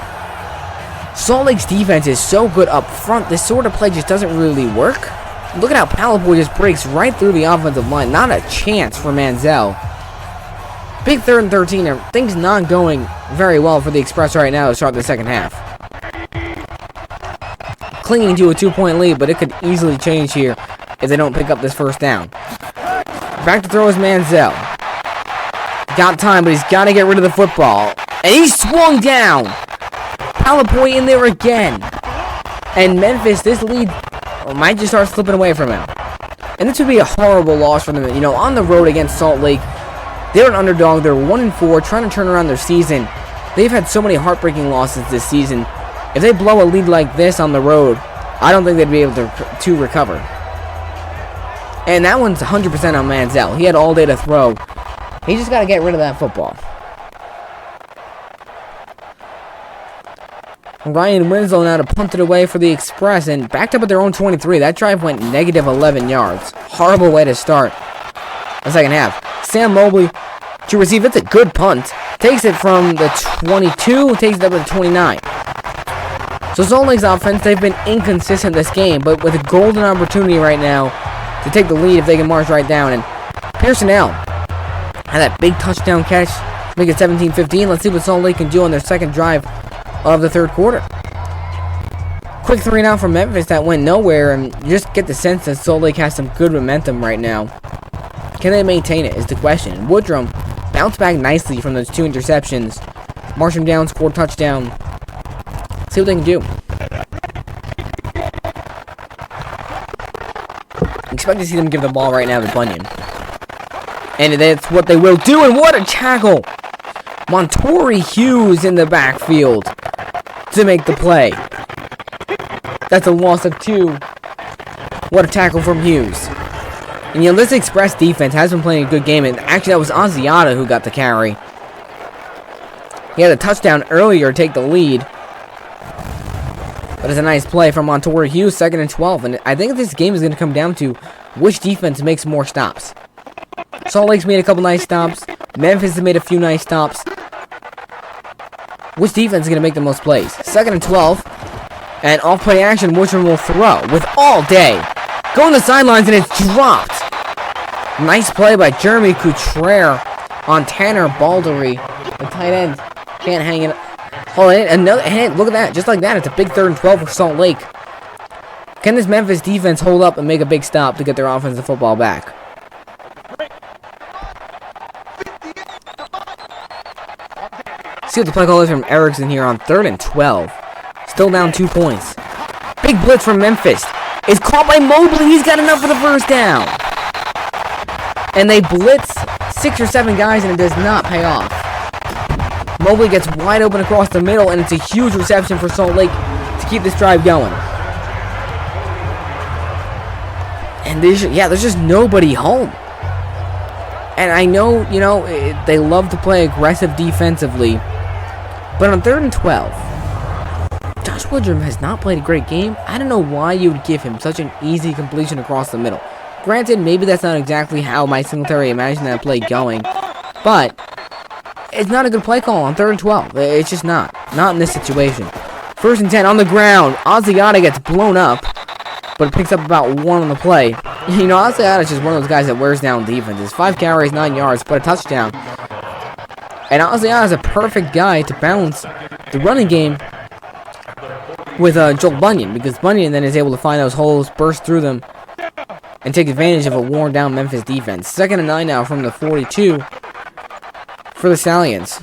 Salt Lake's defense is so good up front, this sort of play just doesn't really work. Look at how Palapoy just breaks right through the offensive line. Not a chance for Manziel. Big 3rd and 13, and things not going very well for the Express right now to start the second half. Clinging to a 2-point lead, but it could easily change here if they don't pick up this first down. Back to throw is Manziel. Got time, but he's got to get rid of the football. And he swung down. Palapoy in there again. And Memphis, this lead might just start slipping away from him. And this would be a horrible loss for them. On the road against Salt Lake, they're an underdog. They're 1-4, trying to turn around their season. They've had so many heartbreaking losses this season. If they blow a lead like this on the road, I don't think they'd be able to recover. And that one's 100% on Manziel. He had all day to throw. He just got to get rid of that football. Ryan Winslow now to punt it away for the Express, and backed up at their own 23. That drive went -11 yards. Horrible way to start the second half. Sam Mobley to receive. It's a good punt. Takes it from the 22, takes it up to the 29. So Salt Lake's offense, they've been inconsistent this game, but with a golden opportunity right now to take the lead if they can march right down. And Pearsonell had that big touchdown catch, make it 17-15. Let's see what Salt Lake can do on their second drive of the third quarter. Quick 3 and out from Memphis that went nowhere, and you just get the sense that Salt Lake has some good momentum right now. Can they maintain it is the question. Woodrum bounced back nicely from those 2 interceptions. Marched him down, scored touchdown. See what they can do. Expect to see them give the ball right now to Bunyan. And that's what they will do, and what a tackle! Montori Hughes in the backfield to make the play. That's a loss of 2. What a tackle from Hughes. And this Express defense has been playing a good game, and actually that was Asiata who got the carry. He had a touchdown earlier to take the lead. But it's a nice play from Montori Hughes, 2nd and 12. And I think this game is going to come down to which defense makes more stops. Salt Lake's made a couple nice stops. Memphis has made a few nice stops. Which defense is going to make the most plays? 2nd and 12. And off play action, Woodrum will throw with all day. Going to the sidelines, and it's dropped. Nice play by Jeremy Couture on Tanner Baldery. The tight end can't hang it. Oh, and another hit. Look at that. Just like that, it's a big 3rd and 12 for Salt Lake. Can this Memphis defense hold up and make a big stop to get their offensive football back? See what the play call is from Erickson here on 3rd and 12. Still down 2 points. Big blitz from Memphis. It's caught by Mobley. He's got enough for the first down. And they blitz 6 or 7 guys, and it does not pay off. Mobley gets wide open across the middle, and it's a huge reception for Salt Lake to keep this drive going. And there's just nobody home. And I know, they love to play aggressive defensively. But on 3rd and 12, Josh Woodrum has not played a great game. I don't know why you would give him such an easy completion across the middle. Granted, maybe that's not exactly how Mike Singletary imagined that play going. But it's not a good play call on 3rd and 12. It's just not. Not in this situation. 1st and 10 on the ground. Asiata gets blown up, but it picks up about 1 on the play. Asiata is just one of those guys that wears down defenses. 5 carries, 9 yards, but a touchdown. And Asiata is a perfect guy to balance the running game with Joel Bunyan, because Bunyan then is able to find those holes, burst through them, and take advantage of a worn-down Memphis defense. 2nd and 9 now from the 42 for the Stallions.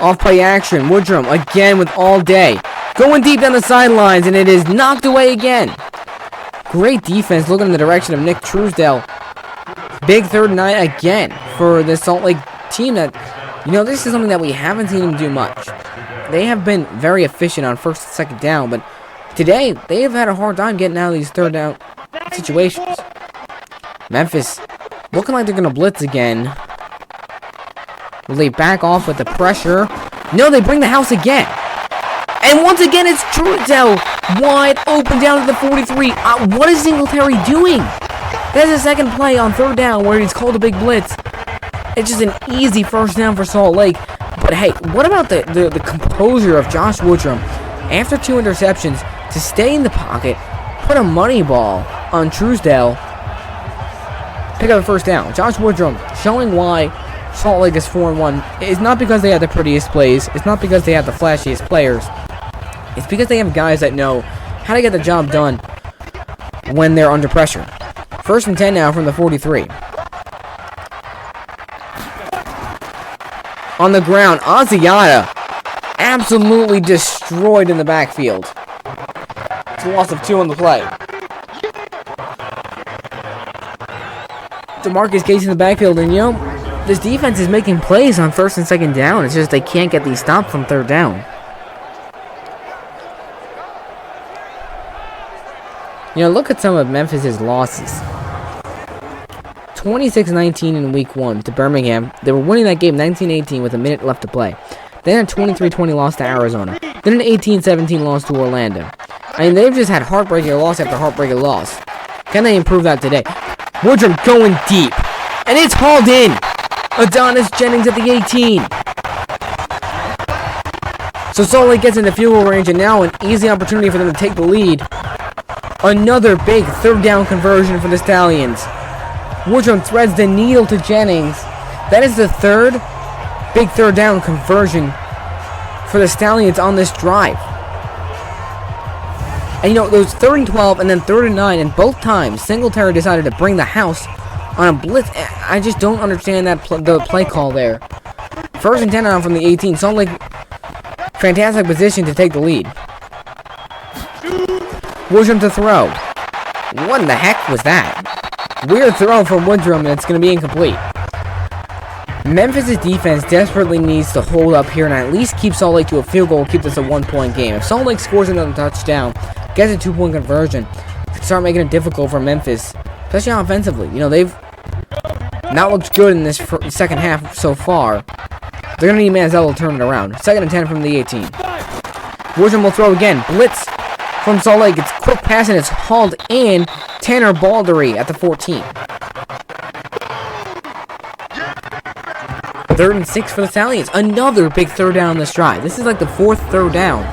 Off-play action. Woodrum again with all day. Going deep down the sidelines, and it is knocked away again. Great defense looking in the direction of Nick Truesdale. Big 3rd and 9 again for the Salt Lake team that, this is something that we haven't seen them do much. They have been very efficient on 1st and 2nd down, but today they have had a hard time getting out of these 3rd down situations. Memphis looking like they're going to blitz again. Will they back off with the pressure? No, they bring the house again. And once again, it's Truesdale wide open down to the 43. What is Singletary doing? That's the 2nd play on 3rd down where he's called a big blitz. It's just an easy 1st down for Salt Lake. But hey, what about the composure of Josh Woodrum after 2 interceptions to stay in the pocket, put a money ball on Truesdale, pick up the 1st down. Josh Woodrum showing why Salt Lake is 4-1. It's not because they have the prettiest plays. It's not because they have the flashiest players. It's because they have guys that know how to get the job done when they're under pressure. 1st and 10 now from the 43. On the ground, Asiata absolutely destroyed in the backfield. It's a loss of 2 on the play. DeMarcus Gates in the backfield, and this defense is making plays on 1st and 2nd down. It's just they can't get these stopped from 3rd down. Look at some of Memphis' losses. 26-19 in week 1 to Birmingham. They were winning that game 19-18 with a minute left to play. Then a 23-20 loss to Arizona. Then an 18-17 loss to Orlando. They've just had heartbreaking loss after heartbreaking loss. Can they improve that today? Woodrum going deep. And it's hauled in. Adonis Jennings at the 18. So Salt Lake gets into field goal range, and now an easy opportunity for them to take the lead. Another big 3rd down conversion for the Stallions. Woodrum threads the needle to Jennings. That is the 3rd big 3rd down conversion for the Stallions on this drive. And those 3rd and 12 and then 3rd and 9, and both times Singletary decided to bring the house on a blitz. I just don't understand the play call there. 1st and 10 on from the 18. Salt Lake, fantastic position to take the lead. Woodrum to throw. What in the heck was that? Weird throw from Woodrum, and it's going to be incomplete. Memphis' defense desperately needs to hold up here and at least keep Salt Lake to a field goal, keep this a 1-point game. If Salt Lake scores another touchdown, gets a 2-point conversion, start making it difficult for Memphis, especially offensively. They've not looked good in this 2nd half so far. They're going to need Manziel to turn it around. 2nd and 10 from the 18. Woodrum will throw again. Blitz from Salt Lake. It's quick pass and it's hauled in. Tanner Baldery at the 14. 3rd and 6 for the Stallions. Another big 3rd down on this drive. This is like the 4th 3rd down.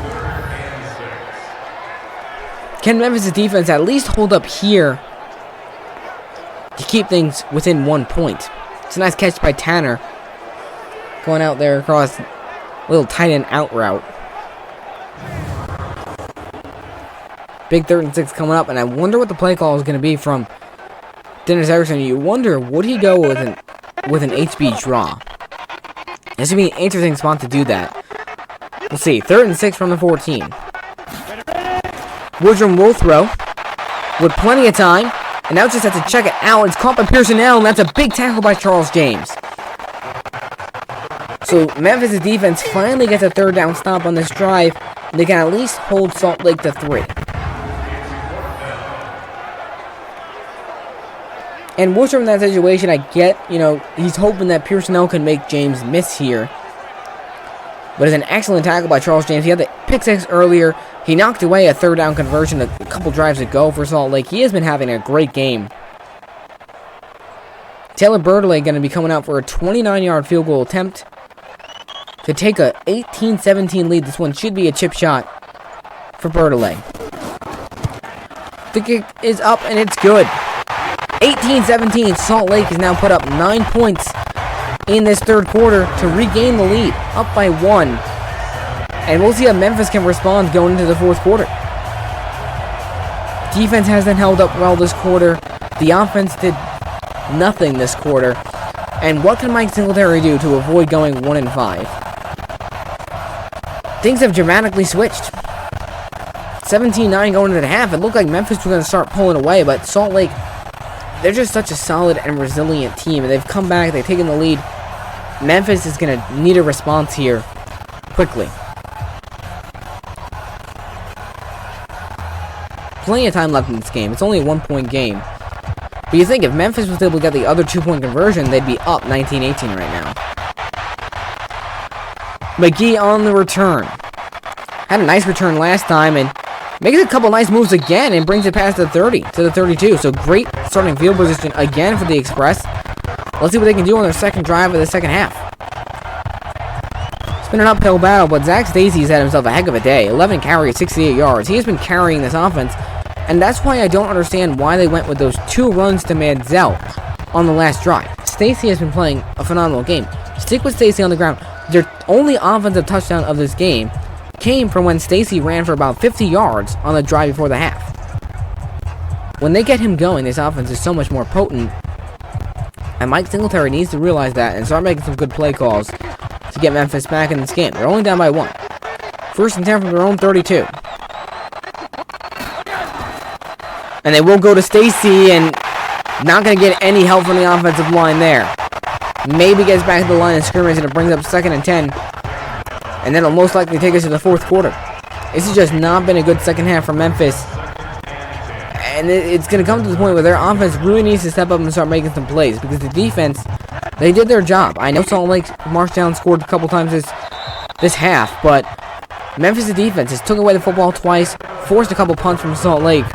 Can Memphis' defense at least hold up here to keep things within 1 point? It's a nice catch by Tanner. Going out there across a little tight end out route. Big 3rd and 6 coming up, and I wonder what the play call is going to be from Dennis Erickson. You wonder, would he go with an HB draw? This would be an interesting spot to do that. We'll see. 3rd and 6 from the 14. Woodrum will throw with plenty of time, and now just has to check it out. It's caught by Pearson L, and that's a big tackle by Charles James. So Memphis' defense finally gets a 3rd down stop on this drive. They can at least hold Salt Lake to 3. And Worcester in that situation, I get, he's hoping that Pearsonell can make James miss here. But it's an excellent tackle by Charles James. He had the pick six earlier. He knocked away a third down conversion a couple drives ago for Salt Lake. He has been having a great game. Taylor Bertollet going to be coming out for a 29-yard field goal attempt to take a 18-17 lead. This one should be a chip shot for Bertollet. The kick is up and it's good. 18-17. Salt Lake has now put up 9 points in this third quarter to regain the lead, up by 1. And we'll see how Memphis can respond going into the fourth quarter. Defense hasn't held up well this quarter. The offense did nothing this quarter. And what can Mike Singletary do to avoid going 1-5? Things have dramatically switched. 17-9 going into the half. It looked like Memphis was going to start pulling away, but Salt Lake, they're just such a solid and resilient team, and they've come back, they've taken the lead. Memphis is going to need a response here quickly. Plenty of time left in this game. It's only a 1-point game. But you think if Memphis was able to get the other 2-point conversion, they'd be up 19-18 right now. McGee on the return. Had a nice return last time and makes a couple nice moves again and brings it past the 30 to the 32. So great starting field position again for the Express. Let's see what they can do on their second drive of the second half. It's been an uphill battle, but Zach Stacy's had himself a heck of a day. 11 carries, 68 yards. He has been carrying this offense, and that's why I don't understand why they went with those 2 runs to Manziel on the last drive. Stacy has been playing a phenomenal game. Stick with Stacy on the ground. Their only offensive touchdown of this game came from when Stacy ran for about 50 yards on the drive before the half. When they get him going, this offense is so much more potent, and Mike Singletary needs to realize that and start making some good play calls to get Memphis back in this game. They're only down by 1. First and 10 from their own 32. And they will go to Stacy, and not going to get any help from the offensive line there. Maybe gets back to the line of scrimmage, and it brings up 2nd and 10. And then it'll most likely take us to the fourth quarter. This has just not been a good second half for Memphis. And it's going to come to the point where their offense really needs to step up and start making some plays, because the defense, they did their job. I know Salt Lake marched down, scored a couple times this half, but Memphis' defense just took away the football twice, forced a couple punts from Salt Lake.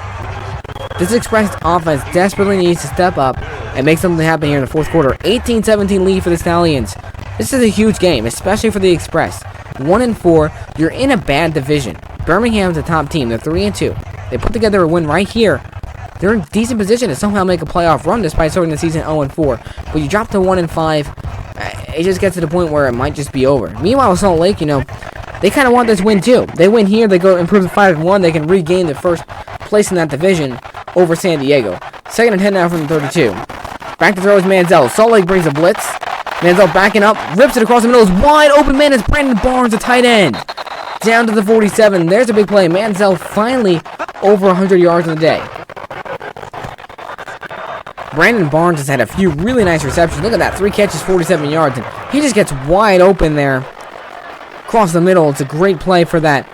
This Express offense desperately needs to step up and make something happen here in the fourth quarter. 18-17 lead for the Stallions. This is a huge game, especially for the Express. 1-4, you're in a bad division. Birmingham's a top team. They're 3-2. They put together a win right here. They're in a decent position to somehow make a playoff run despite starting the season 0-4. But you drop to 1-5, it just gets to the point where it might just be over. Meanwhile, Salt Lake, they kind of want this win too. They win here, they go improve to 5-1. They can regain the first place in that division over San Diego. 2nd and 10 now from the 32. Back to throw is Manziel. Salt Lake brings a blitz. Manziel backing up, rips it across the middle. It's wide open, man. It's Brandon Barnes, the tight end. Down to the 47. There's a big play. Manziel finally over 100 yards in the day. Brandon Barnes has had a few really nice receptions. Look at that. 3 catches, 47 yards. And he just gets wide open there. Across the middle. It's a great play for that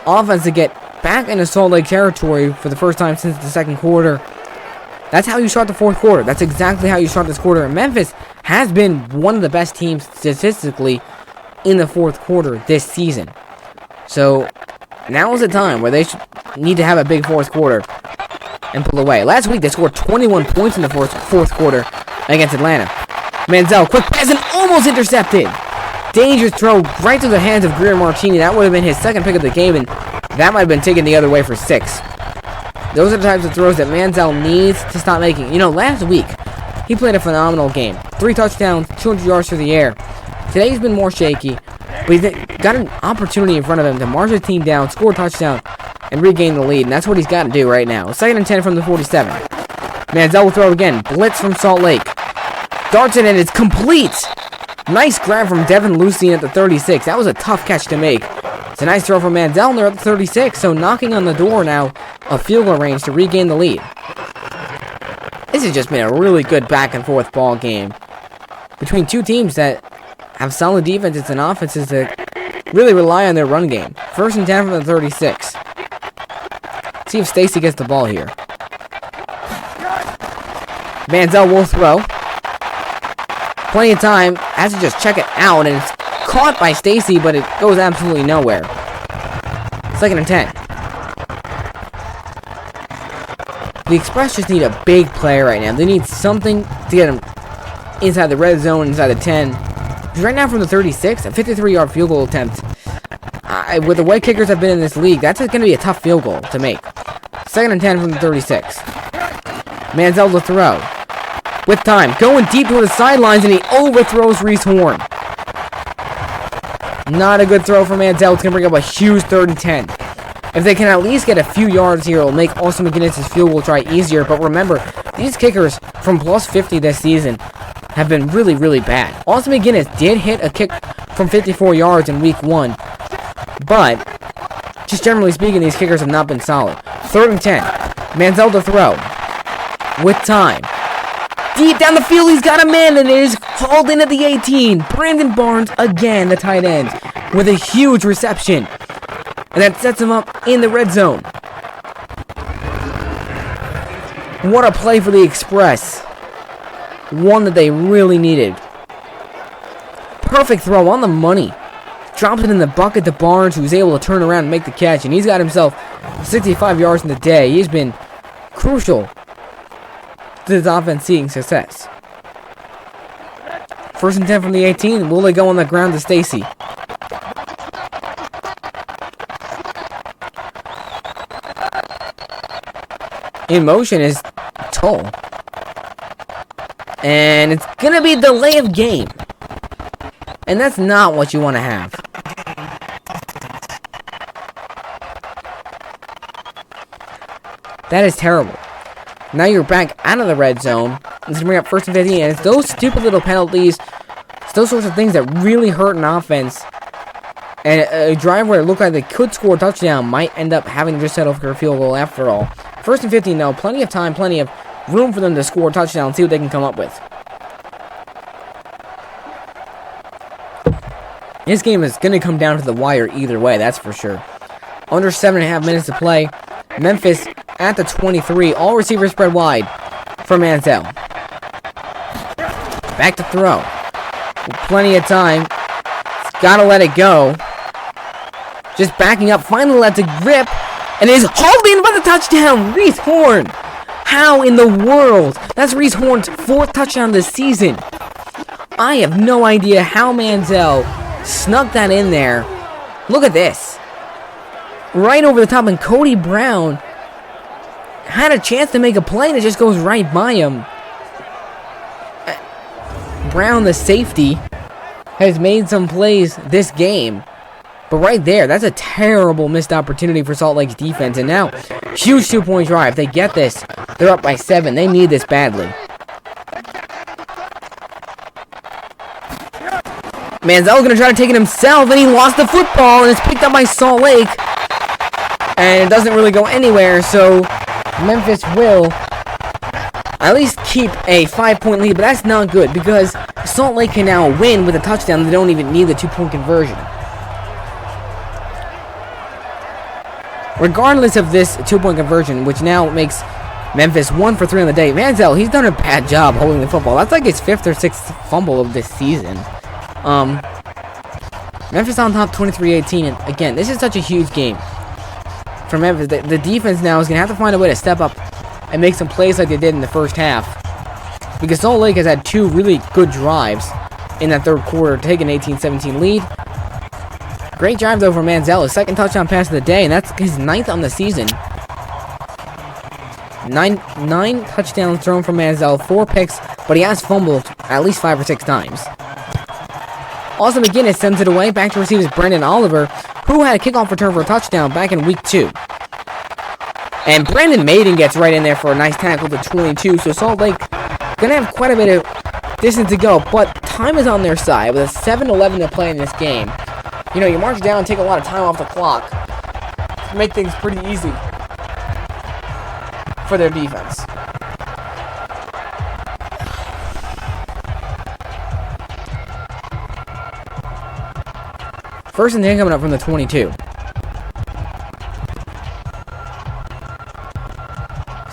offense to get back into Salt Lake territory for the first time since the second quarter. That's how you start the fourth quarter. That's exactly how you start this quarter. And Memphis has been one of the best teams statistically in the fourth quarter this season. So now is the time where they need to have a big fourth quarter and pull away. Last week they scored 21 points in the fourth quarter against Atlanta. Manziel, quick pass and almost intercepted. Dangerous throw right through the hands of Greer Martini. That would have been his second pick of the game, and that might have been taken the other way for 6. Those are the types of throws that Manziel needs to stop making. Last week, he played a phenomenal game. 3 touchdowns, 200 yards through the air. Today he's been more shaky, but he's got an opportunity in front of him to march his team down, score a touchdown, and regain the lead, and that's what he's got to do right now. 2nd and 10 from the 47. Manziel will throw again. Blitz from Salt Lake. Darts it, and it's complete. Nice grab from Devin Lucien at the 36. That was a tough catch to make. It's a nice throw from Manziel there at the 36, so knocking on the door now of field goal range to regain the lead. This has just been a really good back-and-forth ball game between two teams that have solid defenses and offenses that really rely on their run game. 1st and 10 from the 36. See if Stacy gets the ball here. Manziel will throw. Plenty of time. Has to just check it out, and it's caught by Stacy, but it goes absolutely nowhere. 2nd and 10. The Express just need a big play right now. They need something to get them inside the red zone, inside the 10. Because right now from the 36, a 53-yard field goal attempt. With the way kickers have been in this league, that's going to be a tough field goal to make. 2nd and 10 from the 36. Manziel to throw. With time. Going deep toward the sidelines, and he overthrows Reese Horn. Not a good throw for Manziel. It's going to bring up a huge 3rd and 10. If they can at least get a few yards here, it'll make Austin McGinnis' field goal try easier. But remember, these kickers from plus 50 this season have been really, really bad. Austin McGinnis did hit a kick from 54 yards in week 1. But, just generally speaking, these kickers have not been solid. 3rd and 10. Manziel to throw. With time. Deep down the field, he's got a man, and it is hauled in at the 18. Brandon Barnes, again, the tight end, with a huge reception. And that sets him up in the red zone. What a play for the Express. One that they really needed. Perfect throw on the money. Drops it in the bucket to Barnes, who's able to turn around and make the catch. And he's got himself 65 yards in the day. He's been crucial to this offense seeing success. 1st and 10 from the 18. Will they go on the ground to Stacy? In motion is Tull. And it's going to be a delay of game. And that's not what you want to have. That is terrible. Now you're back out of the red zone. It's going to bring up 1st and 15. And it's those stupid little penalties. It's those sorts of things that really hurt an offense. And a drive where it looked like they could score a touchdown might end up having to just settle for a field goal after all. 1st and 15, though. Plenty of time, plenty of room for them to score a touchdown and see what they can come up with. This game is going to come down to the wire either way, that's for sure. Under 7.5 minutes to play. Memphis at the 23. All receivers spread wide for Manziel. Back to throw. With plenty of time. Gotta let it go. Just backing up. Finally let it grip. And is hauled in by the touchdown. Reese Horn. How in the world? That's Reese Horn's 4th touchdown this season. I have no idea how Manziel snuck that in there. Look at this. Right over the top, and Cody Brown had a chance to make a play, and it just goes right by him. Brown, the safety, has made some plays this game. But right there, that's a terrible missed opportunity for Salt Lake's defense. And now, huge 2-point drive. They get this. They're up by 7. They need this badly. Manziel's going to try to take it himself, and he lost the football, and it's picked up by Salt Lake. And it doesn't really go anywhere, so Memphis will at least keep a 5-point lead, but that's not good, because Salt Lake can now win with a touchdown. They don't even need the 2-point conversion. Regardless of this 2-point conversion, which now makes Memphis 1 for 3 on the day, Manziel, he's done a bad job holding the football. That's like his 5th or 6th fumble of this season. Memphis on top 23-18, and again, this is such a huge game for Memphis. The defense now is going to have to find a way to step up and make some plays like they did in the first half, because Salt Lake has had 2 really good drives in that 3rd quarter to take an 18-17 lead. Great drive, though, for Manziel. His 2nd touchdown pass of the day, and that's his 9th on the season. 9 touchdowns thrown from Manziel, 4 picks, but he has fumbled at least 5 or 6 times. Austin McGinnis sends it away. Back to receive is Brandon Oliver, who had a kickoff return for a touchdown back in week 2. And Brandon Maiden gets right in there for a nice tackle to 22. So Salt Lake going to have quite a bit of distance to go, but time is on their side with a 7-11 to play in this game. You know, you march down and take a lot of time off the clock to make things pretty easy for their defense. First and 10 coming up from the 22.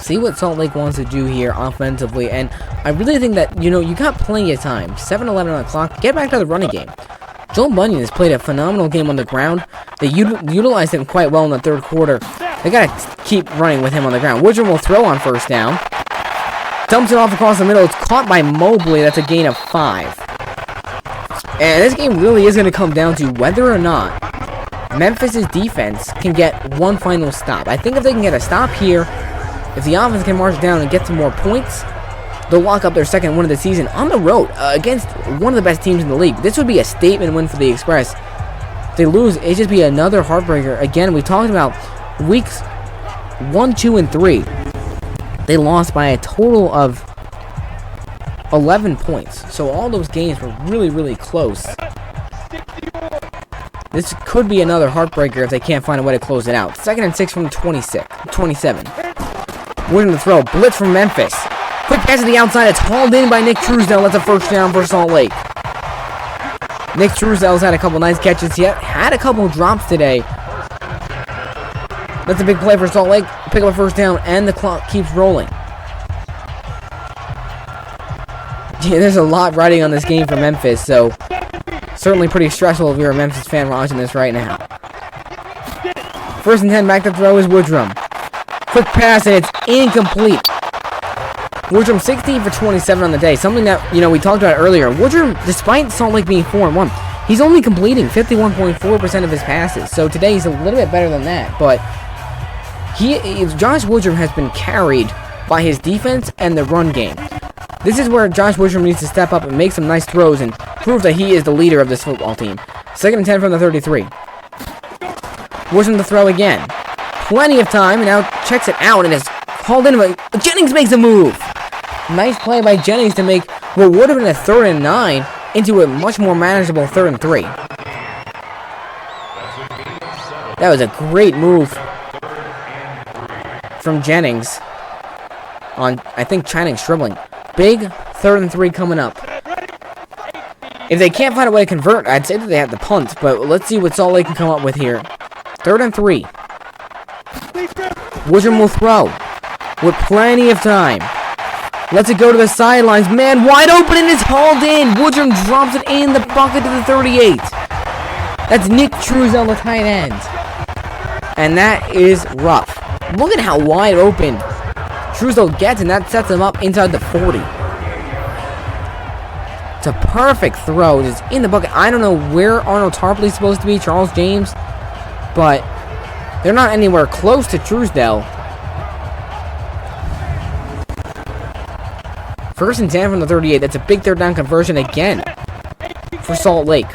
see what Salt Lake wants to do here offensively, and I really think that, you know, you got plenty of time. 7-11 on the clock. Get back to the running game. Joel Bunyan has played a phenomenal game on the ground. They utilized him quite well in the third quarter. They gotta keep running with him on the ground. Woodrum will throw on first down. Dumps it off across the middle. It's caught by Mobley. That's a gain of 5. And this game really is going to come down to whether or not Memphis' defense can get one final stop. I think if they can get a stop here, if the offense can march down and get some more points, they'll lock up their second win of the season on the road against one of the best teams in the league. This would be a statement win for the Express. If they lose, it'd just be another heartbreaker. Again, we talked about weeks 1, 2, and 3. They lost by a total of 11 points. So all those games were really, really close. This could be another heartbreaker if they can't find a way to close it out. 2nd and 6 from 27. Winning the throw. Blitz from Memphis. Quick pass to the outside. It's hauled in by Nick Truesdell. That's a first down for Salt Lake. Nick Truesdell's had a couple nice catches. He had a couple drops today. That's a big play for Salt Lake. Pick up a first down, and the clock keeps rolling. Yeah, there's a lot riding on this game for Memphis, so certainly pretty stressful if you're a Memphis fan watching this right now. 1st and 10, back to throw is Woodrum. Quick pass, and it's incomplete. Woodrum 16 for 27 on the day, something that, you know, we talked about earlier. Woodrum, despite Salt Lake being 4-1, he's only completing 51.4% of his passes, so today he's a little bit better than that, but Josh Woodrum has been carried by his defense and the run game. This is where Josh Woodrum needs to step up and make some nice throws and prove that he is the leader of this football team. 2nd and 10 from the 33. Woodrum to throw again. Plenty of time, and now checks it out and is hauled in, but Jennings makes a move. Nice play by Jennings to make what would have been a 3rd and 9 into a much more manageable 3rd and 3. That was a great move from Jennings on, I think, Channing Stribling. Big 3rd and 3 coming up. If they can't find a way to convert, I'd say that they have to punt, but let's see what Salt Lake can come up with here. 3rd and 3. Woodrum will throw with plenty of time. Lets it go to the sidelines. Man, wide open, and it's hauled in. Woodrum drops it in the bucket to the 38. That's Nick Truesdell, the tight end. And that is rough. Look at how wide open Truesdell gets, and that sets him up inside the 40. It's a perfect throw, just in the bucket. I don't know where Arnold Tarpley's supposed to be, Charles James, but they're not anywhere close to Truesdell. 1st and 10 from the 38. That's a big 3rd down conversion again for Salt Lake.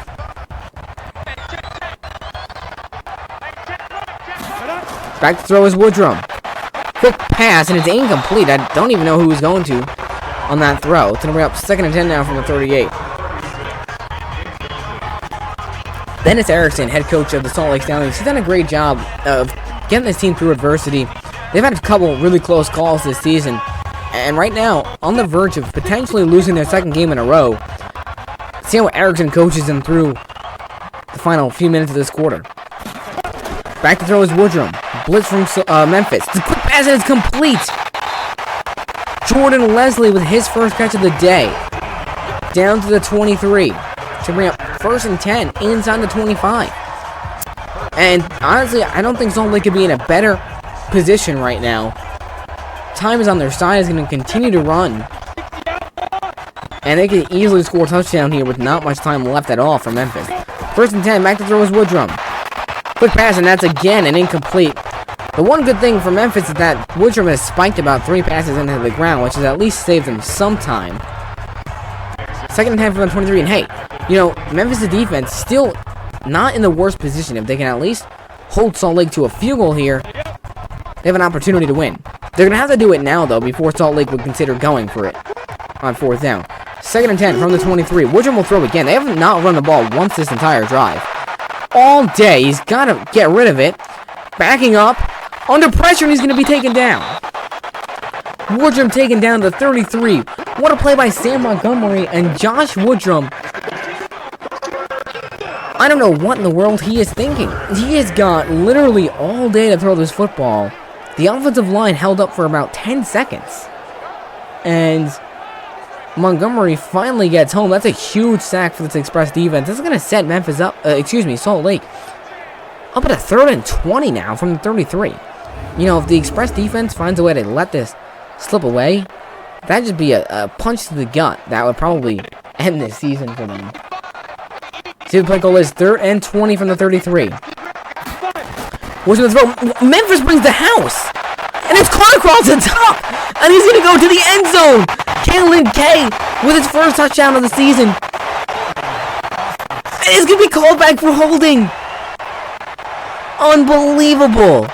Back to throw is Woodrum. Quick pass, and it's incomplete. I don't even know who was going to on that throw. It's going to bring up 2nd and 10 now from the 38. Dennis Erickson, head coach of the Salt Lake Stallions, he's done a great job of getting this team through adversity. They've had a couple really close calls this season, and right now, on the verge of potentially losing their 2nd game in a row. See how Erickson coaches them through the final few minutes of this quarter. Back to throw is Woodrum. Blitz from Memphis. It's a quick pass, and it's complete. Jordan Leslie with his first catch of the day. Down to the 23. To bring up 1st and 10 inside the 25. And honestly, I don't think Salt Lake could be in a better position right now. Time is on their side. Is going to continue to run. And they can easily score a touchdown here with not much time left at all for Memphis. 1st and 10. Back to throw is Woodrum. Quick pass, and that's again an incomplete. The one good thing for Memphis is that Woodrum has spiked about 3 passes into the ground, which has at least saved them some time. 2nd and 10 from the 23, and hey, you know, Memphis' defense still not in the worst position. If they can at least hold Salt Lake to a field goal here, they have an opportunity to win. They're going to have to do it now, though, before Salt Lake would consider going for it on 4th down. 2nd and 10 from the 23. Woodrum will throw again. They have not run the ball once this entire drive. All day. He's got to get rid of it. Backing up. Under pressure, and he's going to be taken down. Woodrum taken down to 33. What a play by Sam Montgomery and Josh Woodrum. I don't know what in the world he is thinking. He has got literally all day to throw this football, The offensive line held up for about 10 seconds. And Montgomery finally gets home. That's a huge sack for this Express defense. This is going to set Salt Lake up at a 3rd and 20 now from the 33. You know, if the Express defense finds a way to let this slip away, that'd just be a punch to the gut. That would probably end this season for them. See the play goal is 3rd and 20 from the 33. What's going to throw? Memphis brings the house. And it's caught across the top. And he's going to go to the end zone. Kalen K with his first touchdown of the season. And he's going to be called back for holding. Unbelievable.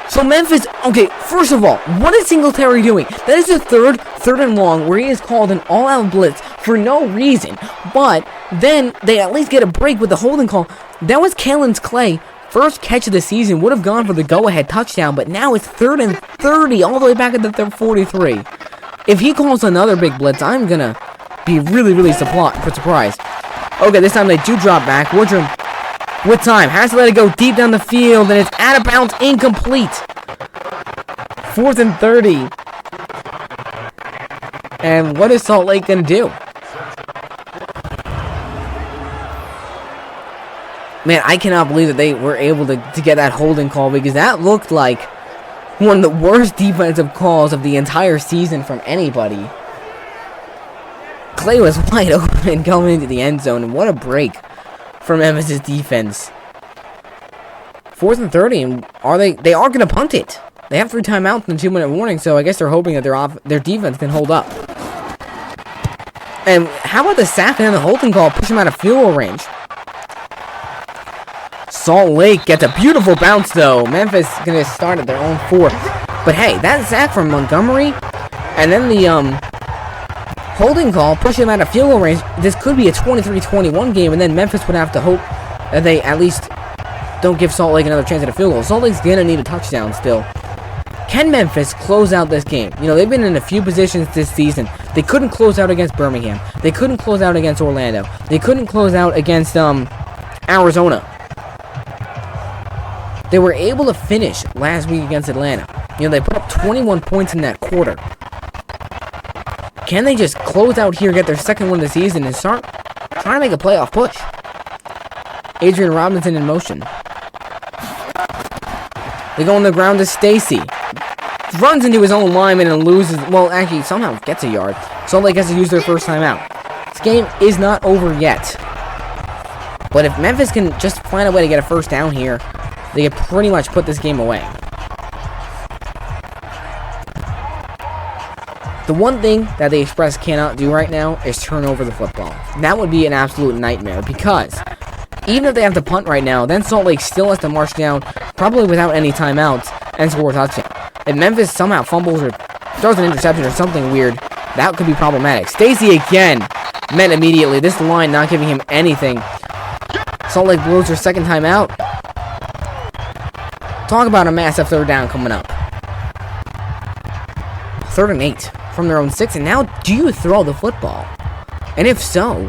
So Memphis, okay, first of all, what is Singletary doing? That is the third and long, where he is called an all-out blitz for no reason. But then they at least get a break with the holding call. That was Kalen Clay. First catch of the season, would have gone for the go-ahead touchdown, but now it's 3rd and 30, all the way back at the 43. If he calls another big blitz, I'm going to be really surprised. Okay, this time they do drop back. Woodrum with time, has to let it go deep down the field, and it's out of bounds, incomplete. 4th and 30. And what is Salt Lake going to do? Man, I cannot believe that they were able to get that holding call, because that looked like one of the worst defensive calls of the entire season from anybody. Clay was wide open going into the end zone, and what a break from Memphis' defense. 4th and 30, and they are going to punt it. They have 3 timeouts and a 2-minute warning, so I guess they're hoping that their defense can hold up. And how about the sack and the holding call push them out of field goal range? Salt Lake gets a beautiful bounce, though. Memphis going to start at their own 4. But hey, that sack from Montgomery, and then the holding call pushed him out of field goal range. This could be a 23-21 game, and then Memphis would have to hope that they at least don't give Salt Lake another chance at a field goal. Salt Lake's going to need a touchdown still. Can Memphis close out this game? You know, they've been in a few positions this season. They couldn't close out against Birmingham. They couldn't close out against Orlando. They couldn't close out against Arizona. They were able to finish last week against Atlanta. You know, they put up 21 points in that quarter. Can they just close out here, get their second win of the season, and start trying to make a playoff push? Adrian Robinson in motion. They go on the ground to Stacy. Runs into his own lineman and loses. Well, actually, somehow gets a yard. Salt Lake has to use their first timeout. This game is not over yet. But if Memphis can just find a way to get a first down here, they could pretty much put this game away. The one thing that the Express cannot do right now is turn over the football. That would be an absolute nightmare, because even if they have to punt right now, then Salt Lake still has to march down, probably without any timeouts, and score a touchdown. If Memphis somehow fumbles or throws an interception or something weird, that could be problematic. Stacy again met immediately. This line not giving him anything. Salt Lake blows their second timeout. Talk about a massive third down coming up. 3rd and 8 from their own 6. And now, do you throw the football? And if so,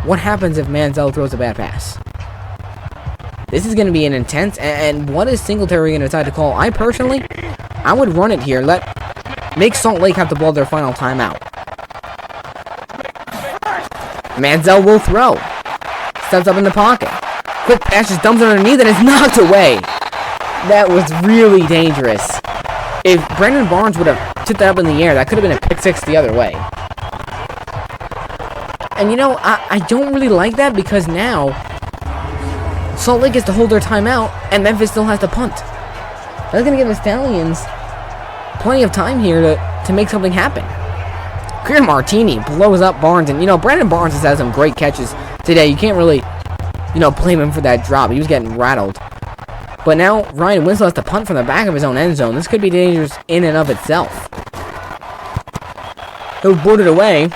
what happens if Manziel throws a bad pass? This is going to be an intense. And what is Singletary going to decide to call? I would run it here. Make Salt Lake have to blow their final timeout. Manziel will throw. Steps up in the pocket. Quick pass, just dumps it underneath, and it's knocked away. That was really dangerous. If Brandon Barnes would have tipped that up in the air, that could have been a pick 6 the other way. And you know, I don't really like that, because now Salt Lake gets to hold their timeout, and Memphis still has to punt. That's going to give the Stallions plenty of time here to make something happen. Greer Martini blows up Barnes, and you know, Brandon Barnes has had some great catches today. You can't really, you know, blame him for that drop. He was getting rattled. But now Ryan Winslow has to punt from the back of his own end zone. This could be dangerous in and of itself. He'll boot it away.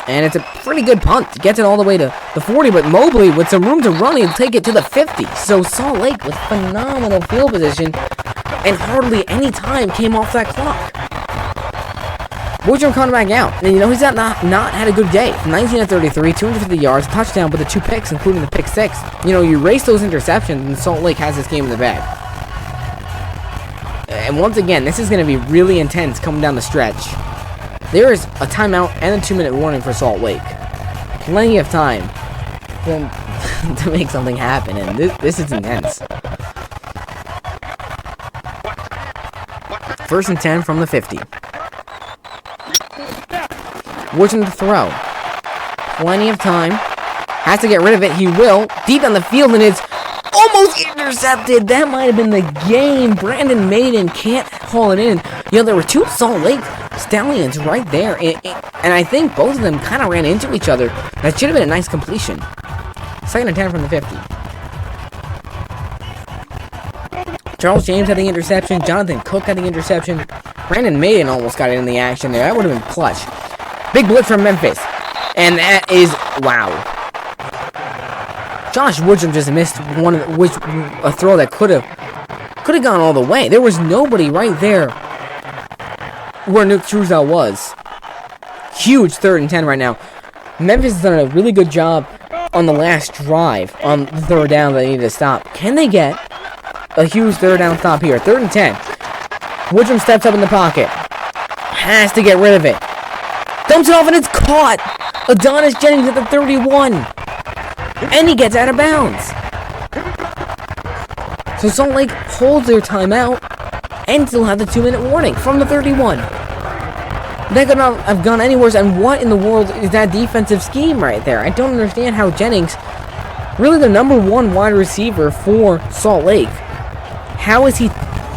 And it's a pretty good punt. Gets it all the way to the 40, but Mobley, with some room to run, he'll take it to the 50. So Salt Lake with phenomenal field position, and hardly any time came off that clock. Woodrum coming back out. And you know, he's not had a good day. 19 of 33, 250 yards, touchdown, but the 2 picks, including the pick 6. You know, you erase those interceptions, and Salt Lake has this game in the bag. And once again, this is going to be really intense coming down the stretch. There is a timeout and a 2-minute warning for Salt Lake. Plenty of time to make something happen, and this is intense. 1st and 10 from the 50. Woodrum to throw. Plenty of time. Has to get rid of it. He will. Deep on the field, and it's almost intercepted. That might have been the game. Brandon Maiden can't haul it in. You know, there were 2 Salt Lake Stallions right there, and I think both of them kind of ran into each other. That should have been a nice completion. 2nd and 10 from the 50. Charles James had the interception. Jonathan Cook had the interception. Brandon Maiden almost got it in the action there. That would have been clutch. Big blitz from Memphis. And that is, wow. Josh Woodrum just missed a throw that could have gone all the way. There was nobody right there where Nuke Truesdell was. Huge 3rd and 10 right now. Memphis has done a really good job on the last drive on the 3rd down that they need to stop. Can they get a huge 3rd down stop here? 3rd and 10. Woodrum steps up in the pocket. Has to get rid of it. Dumps it off and it's caught. Adonis Jennings at the 31. And he gets out of bounds. So Salt Lake holds their timeout and still have the 2-minute warning from the 31. That could not have gone any worse. And what in the world is that defensive scheme right there? I don't understand how Jennings, really the #1 wide receiver for Salt Lake, how is he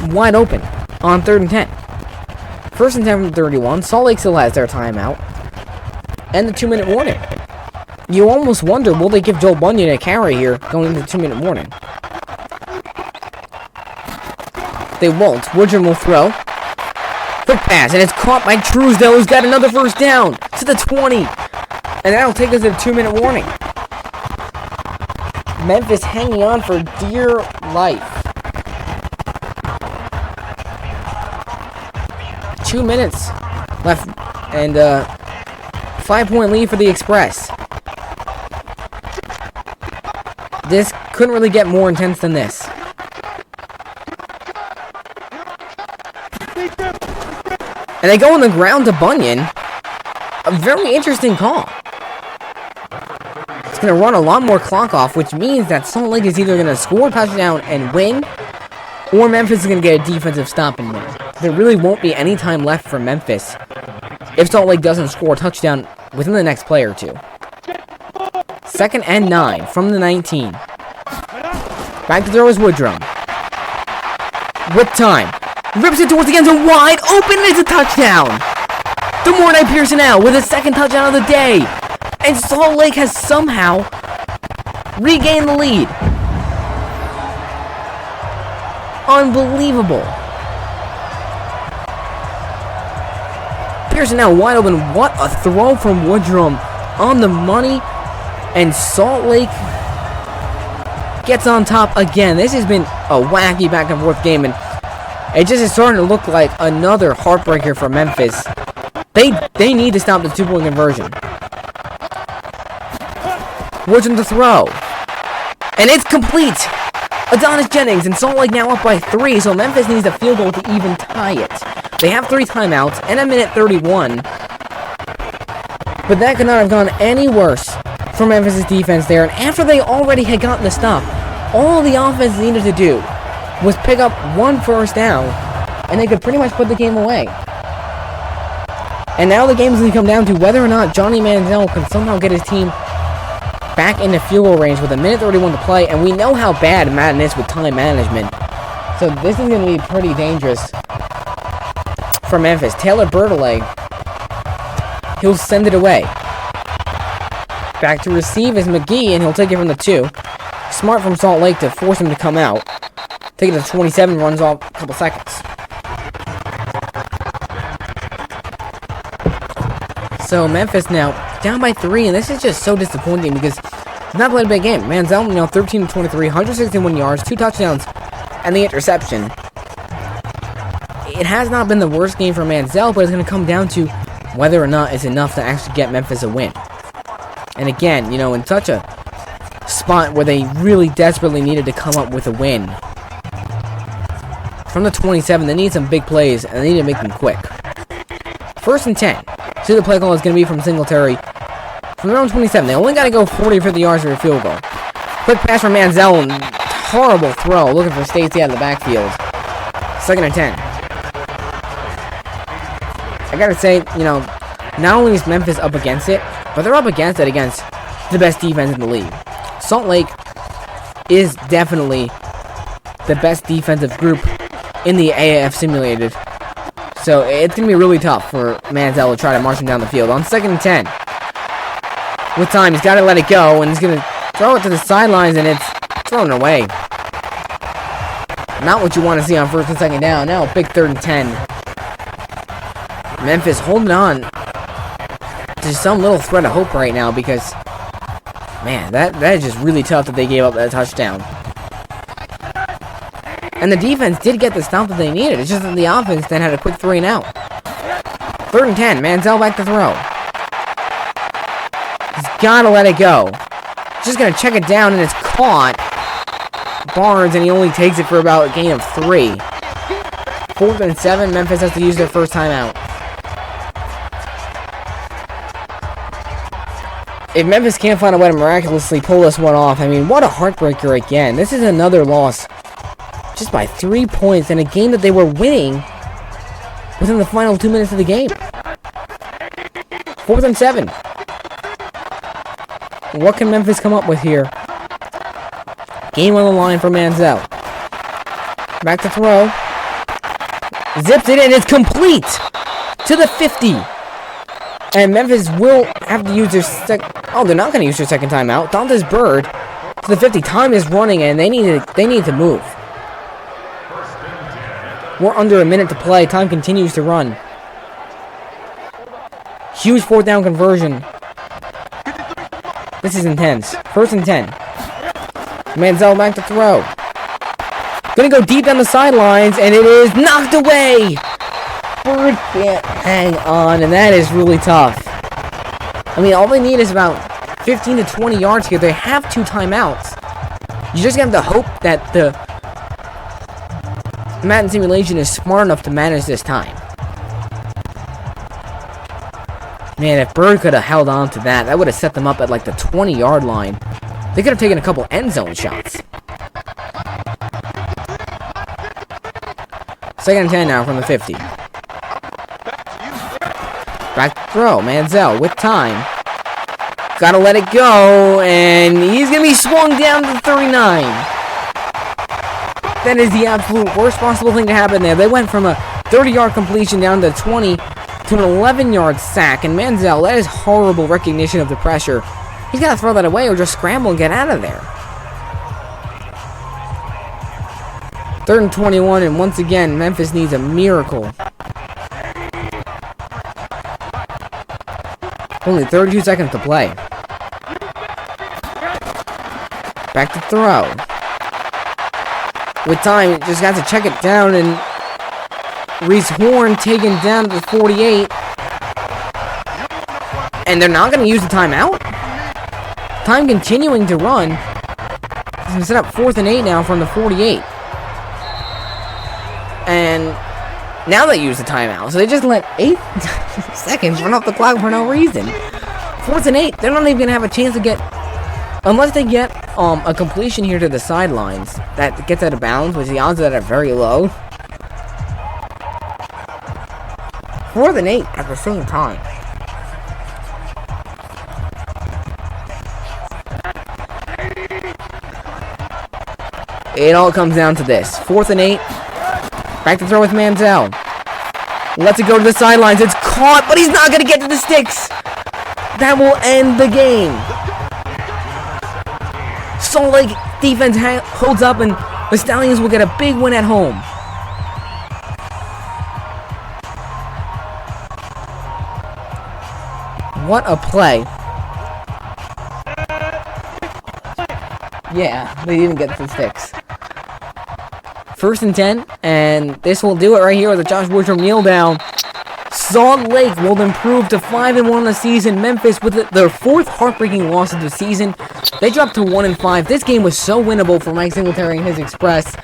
wide open on 3rd and 10? 1st and 10 from 31. Salt Lake still has their timeout and the 2-minute warning. You almost wonder, will they give Joel Bunyan a carry here going into the 2-minute warning? They won't. Woodrum will throw. Quick pass, and it's caught by Truesdell, who's got another 1st down to the 20. And that'll take us to the 2-minute warning. Memphis hanging on for dear life. 2 minutes left, and 5-point lead for the Express. This couldn't really get more intense than this. And they go on the ground to Bunyan. A very interesting call. It's going to run a lot more clock off, which means that Salt Lake is either going to score a touchdown and win, or Memphis is going to get a defensive stop and win. There really won't be any time left for Memphis if Salt Lake doesn't score a touchdown within the next play or two. 2nd and 9 from the 19. Back to throw is Woodrum. With time. Rips it towards the end zone, wide open, and it's a touchdown! DeMornay Pearson-El with a 2nd touchdown of the day. And Salt Lake has somehow regained the lead. Unbelievable. Pearson-El wide open. What a throw from Woodrum on the money. And Salt Lake gets on top again. This has been a wacky back and forth game, and it just is starting to look like another heartbreaker for Memphis. They need to stop the 2-point conversion. Woodrum to throw. And it's complete. Adonis Jennings, and Salt Lake now up by 3, so Memphis needs a field goal to even tie it. They have 3 timeouts and a minute 31. But that could not have gone any worse for Memphis' defense there. And after they already had gotten the stop, all the offense needed to do was pick up 1 1st down, and they could pretty much put the game away. And now the game is going to come down to whether or not Johnny Manziel can somehow get his team back into field goal range with a minute 31 to play, and we know how bad Madden is with time management. So this is going to be pretty dangerous for Memphis. Taylor Bertollet, he'll send it away. Back to receive is McGee, and he'll take it from the 2. Smart from Salt Lake to force him to come out. Take it to 27, runs off a couple seconds. So Memphis now down by 3, and this is just so disappointing because he's not played a big game. Manziel now 13 to 23, 161 yards, 2 touchdowns, and the interception. It has not been the worst game for Manziel, but it's going to come down to whether or not it's enough to actually get Memphis a win. And again, you know, in such a spot where they really desperately needed to come up with a win. from the 27. They need some big plays, and they need to make them quick. 1st and 10. See the play call is going to be from Singletary. From their own 27. They only got to go 40 or 50 yards for a field goal. Quick pass from Manziel, and horrible throw. Looking for Stacy out of the backfield. 2nd and 10. I got to say, you know, not only is Memphis up against it, but they're up against it against the best defense in the league. Salt Lake is definitely the best defensive group in the AAF Simulated. So it's going to be really tough for Manziel to try to march him down the field. On 2nd and 10. With time, he's got to let it go, and he's going to throw it to the sidelines, and it's thrown away. Not what you want to see on 1st and 2nd down. Now a big 3rd and 10. Memphis holding on to some little thread of hope right now because, man, that is just really tough that they gave up that touchdown. And the defense did get the stop that they needed. It's just that the offense then had a quick 3 and out. 3rd and 10. Manziel back to throw. He's got to let it go. He's just going to check it down, and it's caught. Barnes, and he only takes it for about a gain of 3. 4th and 7. Memphis has to use their first timeout. If Memphis can't find a way to miraculously pull this one off, I mean, what a heartbreaker again. This is another loss just by 3 points in a game that they were winning within the final 2 minutes of the game. 4th and 7. What can Memphis come up with here? Game on the line for Manziel. Back to throw. Zips it in. It's complete to the 50. And Memphis will have to use their oh, they're not going to use their second timeout. Dante's Bird to the 50. Time is running, and they need to move. We're under a minute to play. Time continues to run. Huge 4th down conversion. This is intense. 1st and 10. Manziel back to throw. Gonna go deep down the sidelines, and it is knocked away. Bird can't hang on, and that is really tough. I mean, all they need is about 15 to 20 yards here. They have 2 timeouts. You just have to hope that the Madden simulation is smart enough to manage this time. Man, if Bird could have held on to that, that would have set them up at like the 20-yard line. They could have taken a couple end zone shots. 2nd and 10 now from the 50. Back to throw. Manziel with time. Gotta let it go, and he's gonna be swung down to the 39. That is the absolute worst possible thing to happen there. They went from a 30-yard completion down to 20 to an 11-yard sack, and Manziel, that is horrible recognition of the pressure. He's got to throw that away or just scramble and get out of there. 3rd and 21, and once again, Memphis needs a miracle. Only 32 seconds to play. Back to throw. With time, just got to check it down, and Reese Horn taken down to the 48. And they're not going to use the timeout? Time continuing to run. He's going to set up 4th and 8 now from the 48. And now they use the timeout. So they just let 8 seconds run off the clock for no reason. 4th and 8. They're not even going to have a chance to get... Unless they get a completion here to the sidelines that gets out of bounds, which the odds of that are very low. 4th and 8 at the same time. It all comes down to this. 4th and 8. Back to throw with Manziel. Lets it go to the sidelines. It's caught, but he's not going to get to the sticks. That will end the game. Salt Lake defense holds up, and the Stallions will get a big win at home. What a play. Yeah, they didn't get the sticks. 1st and 10, and this will do it right here with the Josh Woodrum kneel down. Salt Lake will improve to 5-1 in the season. Memphis with their 4th heartbreaking loss of the season. They dropped to 1-5. This game was so winnable for Mike Singletary and his Express.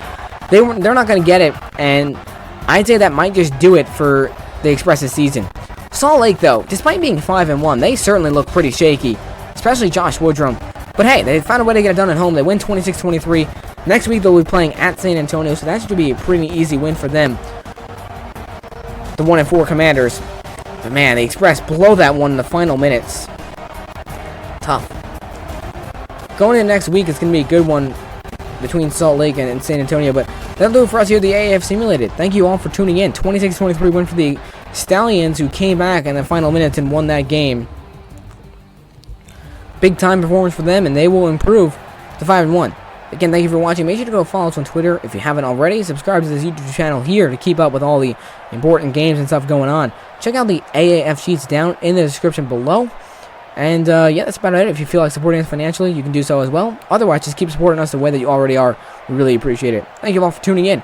they're not going to get it, and I'd say that might just do it for the Express's season. Salt Lake, though, despite being 5-1, they certainly look pretty shaky, especially Josh Woodrum. But hey, they found a way to get it done at home. They win 26-23. Next week, they'll be playing at San Antonio, so that should be a pretty easy win for them. The 1-4 Commanders. But man, the Express blow that one in the final minutes. Tough. Going into next week, it's going to be a good one between Salt Lake and San Antonio. But that'll do it for us here at the AAF Simulated. Thank you all for tuning in. 26-23 win for the Stallions, who came back in the final minutes and won that game. Big time performance for them, and they will improve to 5-1. Again, thank you for watching. Make sure to go follow us on Twitter if you haven't already. Subscribe to this YouTube channel here to keep up with all the important games and stuff going on. Check out the AAF sheets down in the description below. And yeah, that's about it. If you feel like supporting us financially, you can do so as well. Otherwise, just keep supporting us the way that you already are. We really appreciate it. Thank you all for tuning in.